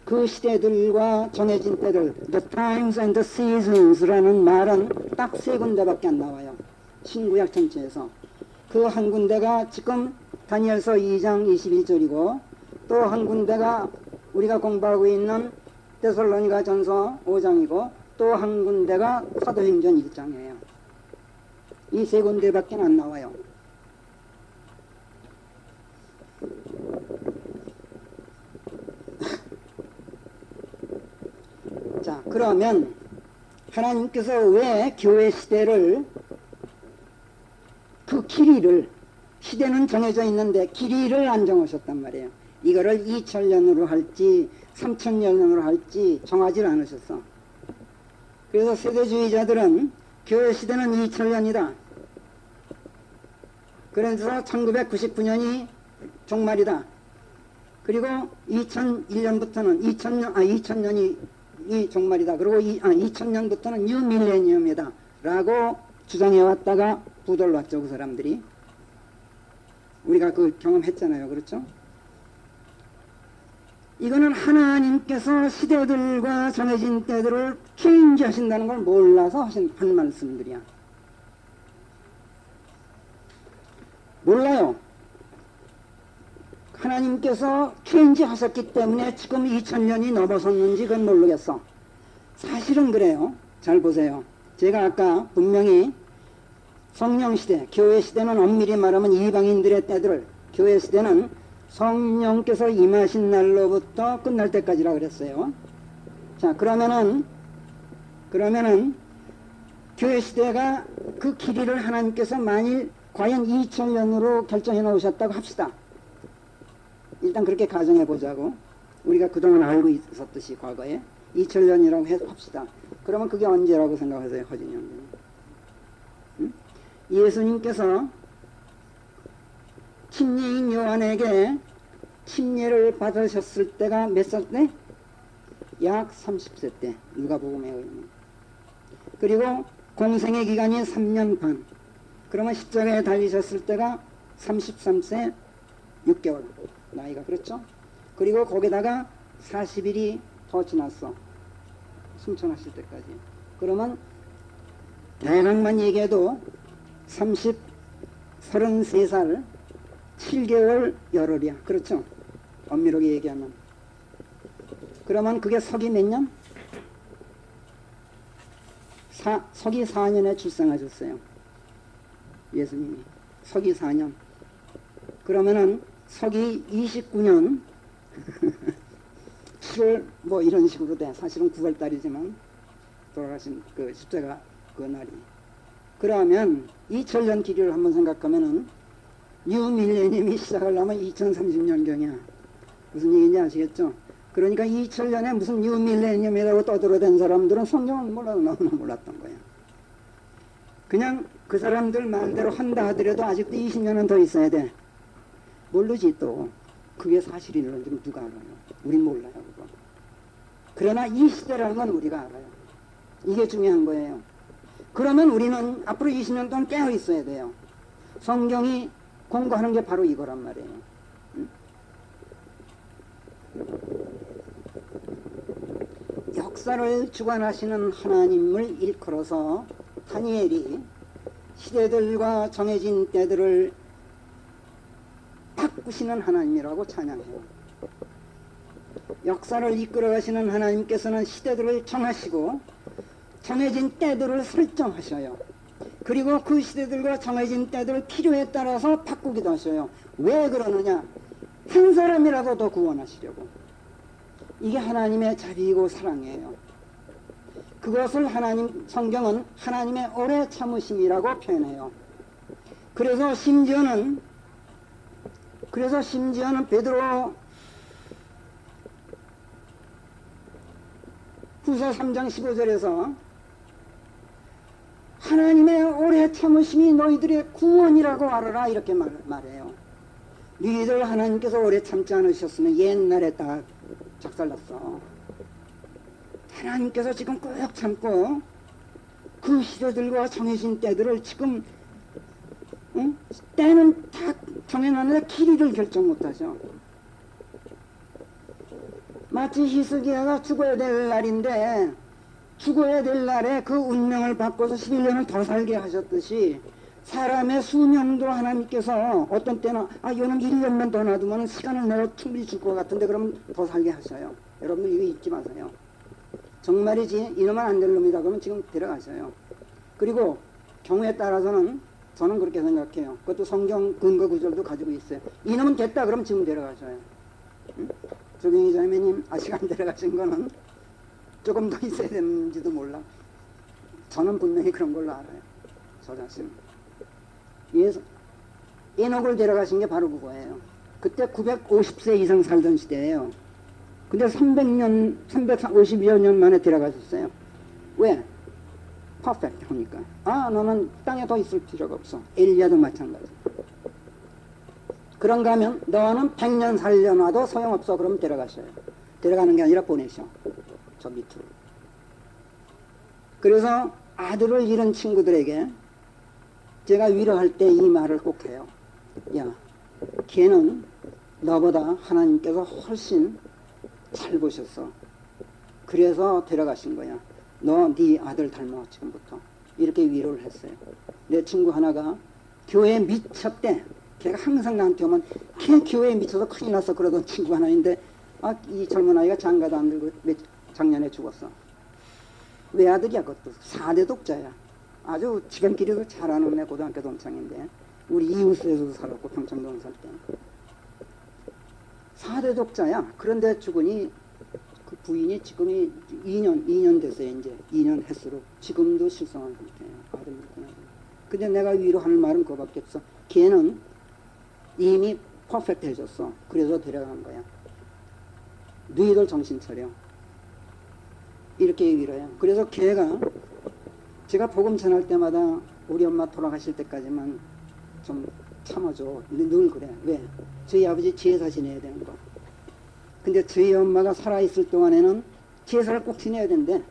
그 시대들과 정해진 때들, the times and the seasons라는 말은 딱 3군데밖에 안 나와요. 신구약 전체에서. 그 한 군데가 지금 다니엘서 2장 21절이고 또 한 군데가 우리가 공부하고 있는 데살로니가 전서 5장이고 또 한 군데가 사도행전 1장이에요. 이 세 군데밖에 안 나와요. 자, 그러면 하나님께서 왜 교회 시대를 그 길이를 시대는 정해져 있는데 길이를 안 정하셨단 말이에요. 이거를 2000년으로 할지 3000년으로 할지 정하지 않으셨어. 그래서 세대주의자들은 교회 시대는 2000년이다. 그래서 1999년이 종말이다. 그리고 2001년부터는 2000년이 종말이다. 그리고 2000년부터는 뉴 밀레니엄이다. 라고 주장해왔다가 부돌랐죠, 그 사람들이. 우리가 그 경험했잖아요. 그렇죠? 이거는 하나님께서 시대들과 정해진 때들을 체인지 하신다는 걸 몰라서 한 말씀들이야. 몰라요. 하나님께서 체인지 하셨기 때문에 지금 2000년이 넘어섰는지 그건 모르겠어. 사실은 그래요. 잘 보세요. 제가 아까 분명히 성령시대, 교회시대는 엄밀히 말하면 이방인들의 때들을, 교회시대는 성령께서 임하신 날로부터 끝날 때까지라 그랬어요. 자, 그러면은 교회시대가 그 길이를 하나님께서 만일 과연 2000년으로 결정해 놓으셨다고 합시다. 일단 그렇게 가정해 보자고. 우리가 그동안 알고 있었듯이 과거에 2000년이라고 합시다. 그러면 그게 언제라고 생각하세요, 허진이 형님? 응? 예수님께서 침례인 요한에게 침례를 받으셨을 때가 몇 살 때? 약 30세 때. 누가복음에 의하면. 그리고 공생의 기간이 3년 반. 그러면 십자가에 달리셨을 때가 33세 6개월 나이가. 그렇죠? 그리고 거기다가 40일이 더 지났어. 승천하실 때까지. 그러면 대략만 얘기해도 33살 7개월 열흘이야. 그렇죠? 엄밀하게 얘기하면. 그러면 그게 서기 몇 년? 서기 4년에 출생하셨어요. 예수님이. 서기 4년. 그러면은 서기 29년 7월 뭐 이런 식으로 돼. 사실은 9월달이지만 돌아가신 그 십자가 그 날이. 그러면 2000년 길이를 한번 생각하면은 뉴 밀레니엄이 시작하려면 2030년경이야. 무슨 얘기인지 아시겠죠? 그러니까 2000년에 무슨 뉴 밀레니엄이라고 떠들어댄 사람들은 성경을 너무나 몰랐던 거야. 그냥 그 사람들 말대로 한다 하더라도 아직도 20년은 더 있어야 돼. 모르지 또. 그게 사실인지 누가 알아요? 우린 몰라요, 그거. 그러나 이 시대라는 건 우리가 알아요. 이게 중요한 거예요. 그러면 우리는 앞으로 20년 동안 깨어 있어야 돼요. 성경이 공부하는 게 바로 이거란 말이에요. 응? 역사를 주관하시는 하나님을 일컬어서 다니엘이 시대들과 정해진 때들을 바꾸시는 하나님이라고 찬양해요. 역사를 이끌어 가시는 하나님께서는 시대들을 정하시고 정해진 때들을 설정하셔요. 그리고 그 시대들과 정해진 때들 필요에 따라서 바꾸기도 하셔요. 왜 그러느냐? 한 사람이라도 더 구원하시려고. 이게 하나님의 자비이고 사랑이에요. 그것을 성경은 하나님의 오래 참으심이라고 표현해요. 그래서 심지어는 베드로 후서 3장 15절에서 하나님의 오래 참으심이 너희들의 구원이라고 알아라 이렇게 말해요. 너희들 하나님께서 오래 참지 않으셨으면 옛날에 다 작살났어. 하나님께서 지금 꼭 참고 그 시대들과 정해진 때들을 지금 때는 다 정해놨는데 길이를 결정 못하죠. 마치 히스기야가 죽어야 될 날인데 죽어야 될 날에 그 운명을 바꿔서 11년을 더 살게 하셨듯이 사람의 수명도 하나님께서 어떤 때는 이놈 1년만 더 놔두면 시간을 내가 충분히 줄 것 같은데 그러면 더 살게 하셔요. 여러분들 이거 잊지 마세요. 정말이지 이놈은 안 될 놈이다 그러면 지금 데려가셔요. 그리고 경우에 따라서는 저는 그렇게 생각해요. 그것도 성경 근거 구절도 가지고 있어요. 이놈은 됐다 그러면 지금 데려가셔요. 응? 조경희 자매님 아직 안 데려가신 거는 조금 더 있어야 되는지도 몰라. 저는 분명히 그런 걸로 알아요. 저 자신. 에녹을 데려가신 게 바로 그거예요. 그때 950세 이상 살던 시대예요. 근데 350여 년 만에 데려가셨어요. 왜? 퍼펙트 하니까. 너는 땅에 더 있을 필요가 없어. 엘리야도 마찬가지. 그런가 하면 너는 100년 살려놔도 소용없어. 그러면 데려가셔요. 데려가는 게 아니라 보내셔. 저 밑으로. 그래서 아들을 잃은 친구들에게 제가 위로할 때 이 말을 꼭 해요. 야, 걔는 너보다 하나님께서 훨씬 잘 보셨어. 그래서 데려가신 거야. 너 네 아들 닮아 지금부터. 이렇게 위로를 했어요. 내 친구 하나가 교회에 미쳤대. 걔가 항상 나한테 오면 걔 교회에 미쳐서 큰일 났어 그러던 친구 하나인데 이 젊은 아이가 장가도 안 들고 작년에 죽었어. 외아들이야. 그것도 4대 독자야. 아주 지간길에도 잘하는 애 고등학교 동창인데 우리 이웃에서도 살았고 평창동 살 때 4대 독자야. 그런데 죽으니 그 부인이 지금이 2년 됐어요. 이제 2년 했으로 지금도 실성한 상태예요. 아들 있구나. 근데 내가 위로하는 말은 그거밖에 없어. 걔는 이미 퍼펙트 해줬어. 그래서 데려간 거야. 너희들 정신 차려. 이렇게 위로해요. 그래서 걔가 제가 복음 전할 때마다 우리 엄마 돌아가실 때까지만 좀 참아줘. 늘 그래. 왜? 저희 아버지 제사 지내야 되는 거. 근데 저희 엄마가 살아있을 동안에는 제사를 꼭 지내야 된대.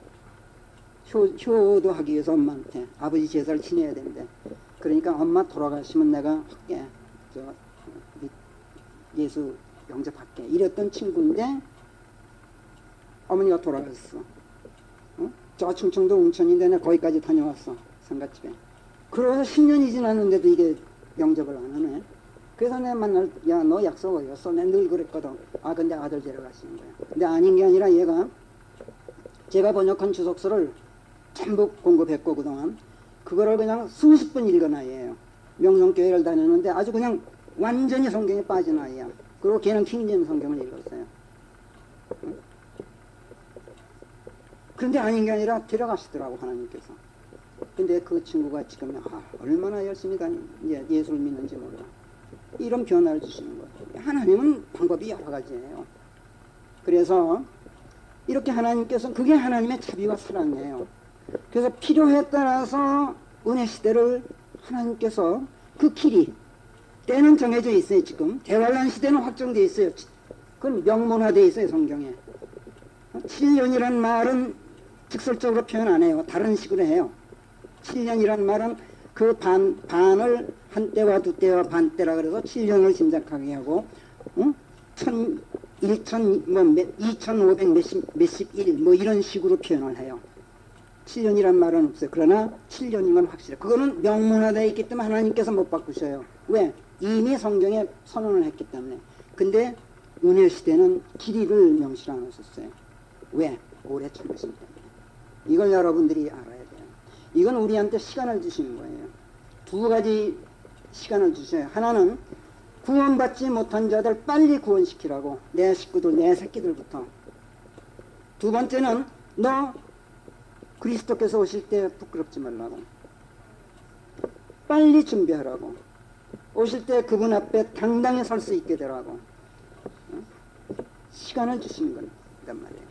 효도하기 위해서 엄마한테 아버지 제사를 지내야 된대. 그러니까 엄마 돌아가시면 내가 할게. 예수 영접할게. 이랬던 친구인데 어머니가 돌아가셨어. 저 충청도 웅천인데 내가 거기까지 다녀왔어. 상가집에. 그러고서 10년이 지났는데도 이게 영접을 안 하네. 그래서 내가 만날 야 너 약속 어디였어? 내가 늘 그랬거든. 근데 아들 데려가시는 거야. 근데 아닌 게 아니라 얘가 제가 번역한 주석서를 전부 공급했고 그동안 그거를 그냥 수십 번 읽은 아이예요. 명성교회를 다녔는데 아주 그냥 완전히 성경에 빠진 아이야. 그리고 걔는 킹제임스 성경을 읽었어요. 그런데 아닌 게 아니라 데려가시더라고 하나님께서. 근데 그 친구가 지금 얼마나 열심히 예수를 믿는지 몰라. 이런 변화를 주시는 거예요. 하나님은 방법이 여러 가지예요. 그래서 이렇게 하나님께서 그게 하나님의 자비와 사랑이에요. 그래서 필요에 따라서 은혜 시대를 하나님께서 그 길이 때는 정해져 있어요. 지금 대환란 시대는 확정되어 있어요. 그건 명문화되어 있어요. 성경에. 7년이란 말은 직설적으로 표현 안 해요. 다른 식으로 해요. 7년이란 말은 그 반을 한때와 두때와 반때라 그래서 7년을 짐작하게 하고 2500 몇십 일 이런 식으로 표현을 해요. 7년이란 말은 없어요. 그러나 7년인 건 확실해요. 그거는 명문화되어 있기 때문에 하나님께서 못 바꾸셔요. 왜? 이미 성경에 선언을 했기 때문에. 근데 은혜 시대는 길이를 명시를 안 하셨어요. 왜? 오래 참으신 때문에. 이걸 여러분들이 알아야 돼요. 이건 우리한테 시간을 주시는 거예요. 두 가지 시간을 주셔요. 하나는 구원받지 못한 자들 빨리 구원시키라고. 내 식구들, 내 새끼들부터. 두 번째는 너 그리스도께서 오실 때 부끄럽지 말라고. 빨리 준비하라고. 오실 때 그분 앞에 당당히 설 수 있게 되라고. 시간을 주시는 거란 말이에요.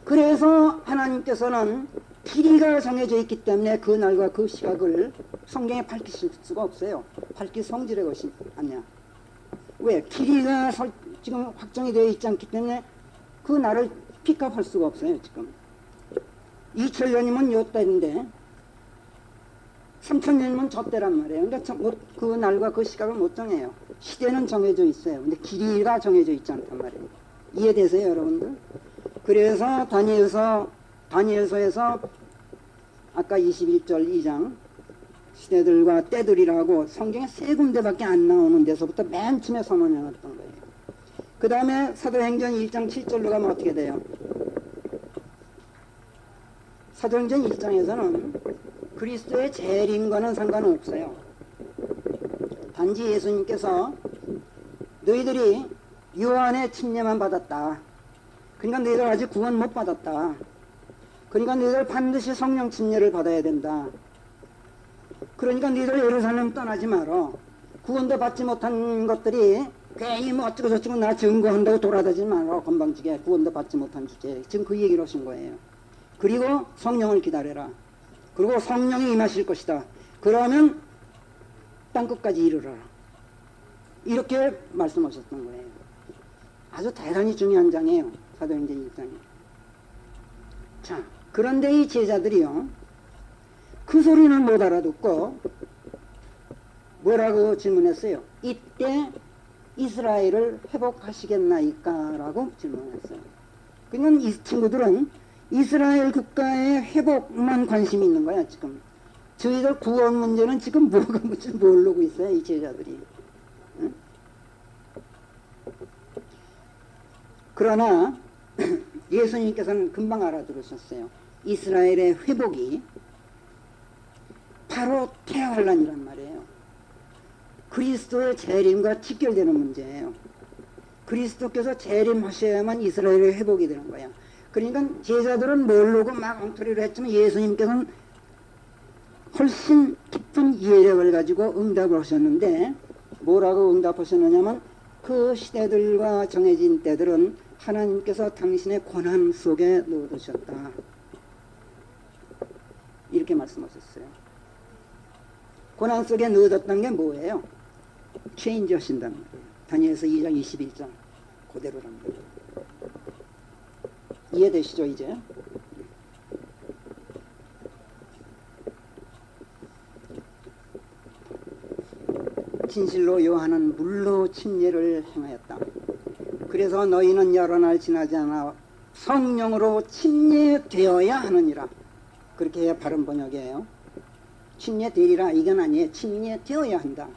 그래서 하나님께서는 길이가 정해져 있기 때문에 그 날과 그 시각을 성경에 밝히실 수가 없어요. 밝힐 성질의 것이 아니야. 왜? 길이가 지금 확정이 되어 있지 않기 때문에 그 날을 픽업할 수가 없어요. 지금 2000년이면 요 때인데 3000년이면 저 때란 말이에요. 그러니까 그 날과 그 시각을 못 정해요. 시대는 정해져 있어요. 근데 길이가 정해져 있지 않단 말이에요. 이해되세요, 여러분들? 그래서 다니엘서에서 아까 21절 2장 시대들과 때들이라고 성경에 세 군데밖에 안 나오는 데서부터 맨 처음에 선언해놨던 거예요. 그 다음에 사도행전 1장 7절로 가면 어떻게 돼요? 사도행전 1장에서는 그리스도의 재림과는 상관없어요. 단지 예수님께서 너희들이 요한의 침례만 받았다. 그러니까 너희들 아직 구원 못 받았다. 그러니까 너희들 반드시 성령 침례를 받아야 된다. 그러니까 너희들 예루살렘 떠나지 말어. 구원도 받지 못한 것들이 괜히 뭐 어쩌고 저쩌고 나 증거한다고 돌아다니지 말어. 건방지게 구원도 받지 못한 주제에 지금 그 얘기를 하신 거예요. 그리고 성령을 기다려라. 그리고 성령이 임하실 것이다. 그러면 땅끝까지 이르라. 이렇게 말씀하셨던 거예요. 아주 대단히 중요한 장이에요. 사도행전 1장이. 자, 그런데 이 제자들이요, 그 소리는 못 알아듣고 뭐라고 질문했어요? 이때 이스라엘을 회복하시겠나이까? 라고 질문했어요. 그러니까 이 친구들은 이스라엘 국가의 회복만 관심이 있는 거야 지금. 저희들 구원 문제는 지금 뭐가 뭔지 모르고 있어요, 이 제자들이. 응? 그러나 예수님께서는 금방 알아들으셨어요. 이스라엘의 회복이 바로 태환란이란 말이에요. 그리스도의 재림과 직결되는 문제예요. 그리스도께서 재림하셔야만 이스라엘의 회복이 되는 거야. 그러니까 제자들은 모르고 막 엉터리로 했지만 예수님께서는 훨씬 깊은 이해력을 가지고 응답을 하셨는데, 뭐라고 응답하셨느냐면 그 시대들과 정해진 때들은 하나님께서 당신의 고난 속에 넣어두셨다. 이렇게 말씀하셨어요. 고난 속에 넣어뒀던 게 뭐예요? 체인지 하신다는 거예요. 다니엘서 2장 21장 그대로랍니다. 이해되시죠 이제? 진실로 요한은 물로 침례를 행하였다. 그래서 너희는 여러 날 지나지 않아 성령으로 침례되어야 하느니라. 그렇게 해야 바른 번역이에요. 침례되리라 이건 아니에요. 침례되어야 한다.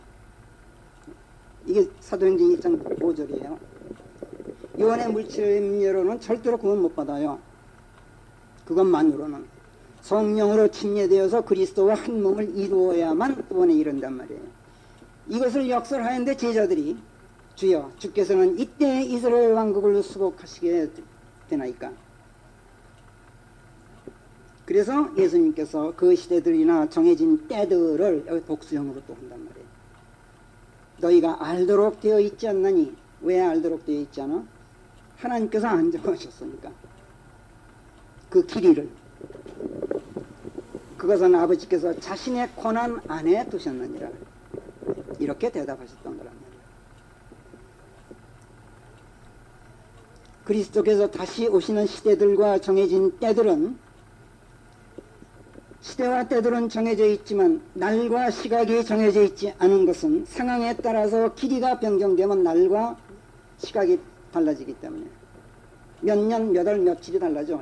이게 사도행전 1장 5절이에요. 요한의 물침례로는 절대로 구원 못 받아요. 그것만으로는 성령으로 침례되어서 그리스도와 한 몸을 이루어야만 구원에 이른단 말이에요. 이것을 역설하는데 제자들이 주여 주께서는 이때 이스라엘 왕국을 수복하시게 되나이까. 그래서 예수님께서 그 시대들이나 정해진 때들을 여기 복수형으로 또 한단 말이에요. 너희가 알도록 되어 있지 않나니. 왜 알도록 되어 있지 않아? 하나님께서 안 정하셨으니까. 그 길이를. 그것은 아버지께서 자신의 고난 안에 두셨느니라. 이렇게 대답하셨던 거란 말이에요. 그리스도께서 다시 오시는 시대들과 정해진 때들은, 시대와 때들은 정해져 있지만 날과 시각이 정해져 있지 않은 것은 상황에 따라서 길이가 변경되면 날과 시각이 달라지기 때문에 몇 년, 몇 월, 며칠이 달라져.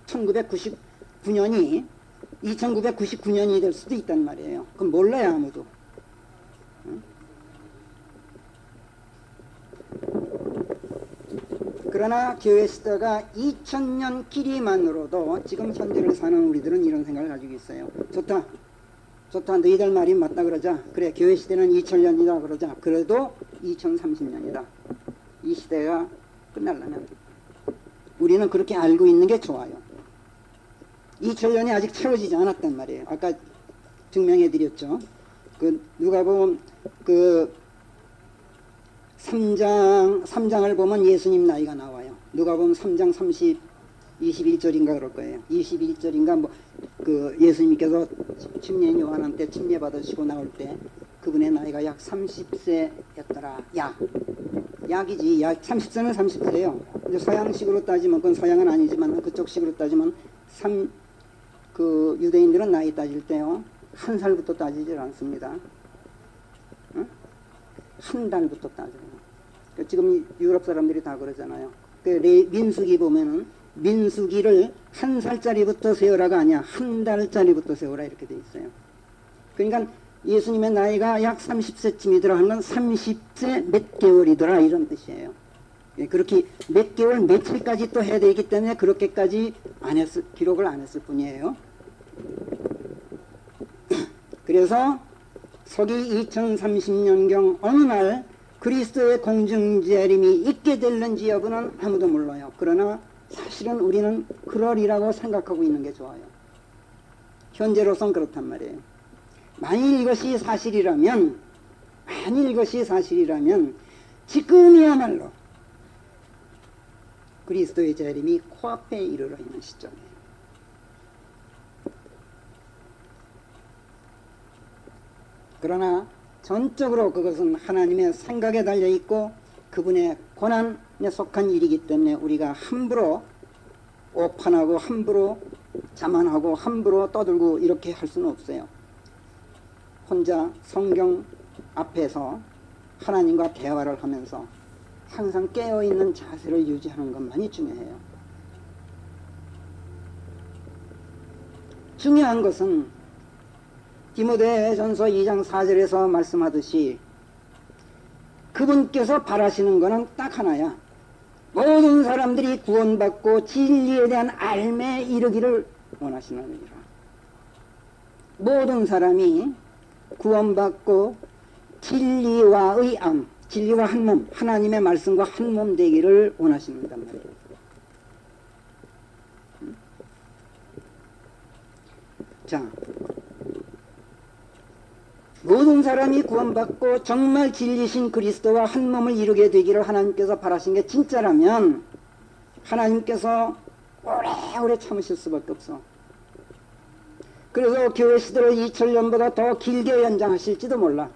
1999년이 2999년이 될 수도 있단 말이에요. 그건 몰라요 아무도. 그러나 교회 시대가 2000년 길이만으로도 지금 현재를 사는 우리들은 이런 생각을 가지고 있어요. 좋다. 너희들 말이 맞다 그러자. 그래 교회 시대는 2000년이다 그러자. 그래도 2030년이다. 이 시대가 끝나려면 우리는 그렇게 알고 있는 게 좋아요. 2000년이 아직 채워지지 않았단 말이에요. 아까 증명해 드렸죠. 누가 보면 3장을 보면 예수님 나이가 나와요. 누가 보면 3장 21절인가 그럴 거예요. 21절인가 예수님께서 침례 요한한테 침례 받으시고 나올 때 그분의 나이가 약 30세였더라. 약이지. 약 30세는 30세예요. 이제 서양식으로 따지면, 그건 서양은 아니지만 그쪽 식으로 따지면 유대인들은 나이 따질 때요, 한 살부터 따지질 않습니다. 응? 한 달부터 따져요. 지금 유럽 사람들이 다 그러잖아요. 민수기 보면은 민수기를 한 살짜리부터 세우라가 아니야. 한 달짜리부터 세우라 이렇게 돼 있어요. 그러니까 예수님의 나이가 약 30세쯤이더라 하면 30세 몇 개월이더라 이런 뜻이에요. 예, 그렇게 몇 개월 며칠까지 또 해야 되기 때문에 그렇게까지 기록을 안 했을 뿐이에요. 그래서 서기 2030년경 어느 날 그리스도의 공중재림이 있게 될는지 여부는 아무도 몰라요. 그러나 사실은 우리는 그러리라고 생각하고 있는 게 좋아요. 현재로선 그렇단 말이에요. 만일 이것이 사실이라면 지금이야말로 그리스도의 재림이 코앞에 이르러 있는 시점이에요. 그러나 전적으로 그것은 하나님의 생각에 달려있고 그분의 고난에 속한 일이기 때문에 우리가 함부로 오판하고 함부로 자만하고 함부로 떠들고 이렇게 할 수는 없어요. 혼자 성경 앞에서 하나님과 대화를 하면서 항상 깨어있는 자세를 유지하는 것만이 중요해요. 중요한 것은 디모데전서 2장 4절에서 말씀하듯이 그분께서 바라시는 것은 딱 하나야. 모든 사람들이 구원받고 진리에 대한 알매에 이르기를 원하시느니라. 모든 사람이 구원받고 진리와의 암, 진리와 한 몸, 하나님의 말씀과 한 몸 되기를 원하신단 말이에요. 자, 모든 사람이 구원받고 정말 진리신 그리스도와 한 몸을 이루게 되기를 하나님께서 바라신 게 진짜라면 하나님께서 오래오래 참으실 수밖에 없어. 그래서 교회 시대를 2000년보다 더 길게 연장하실지도 몰라.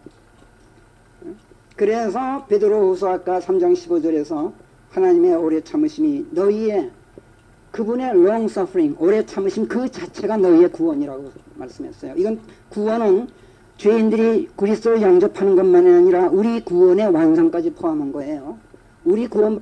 그래서 베드로후서 아까 3장 15절에서 하나님의 오래 참으심이 너희의 그분의 long suffering, 오래 참으심 그 자체가 너희의 구원이라고 말씀했어요. 이건 구원은 죄인들이 그리스도를 영접하는 것만이 아니라 우리 구원의 완성까지 포함한 거예요. 우리 구원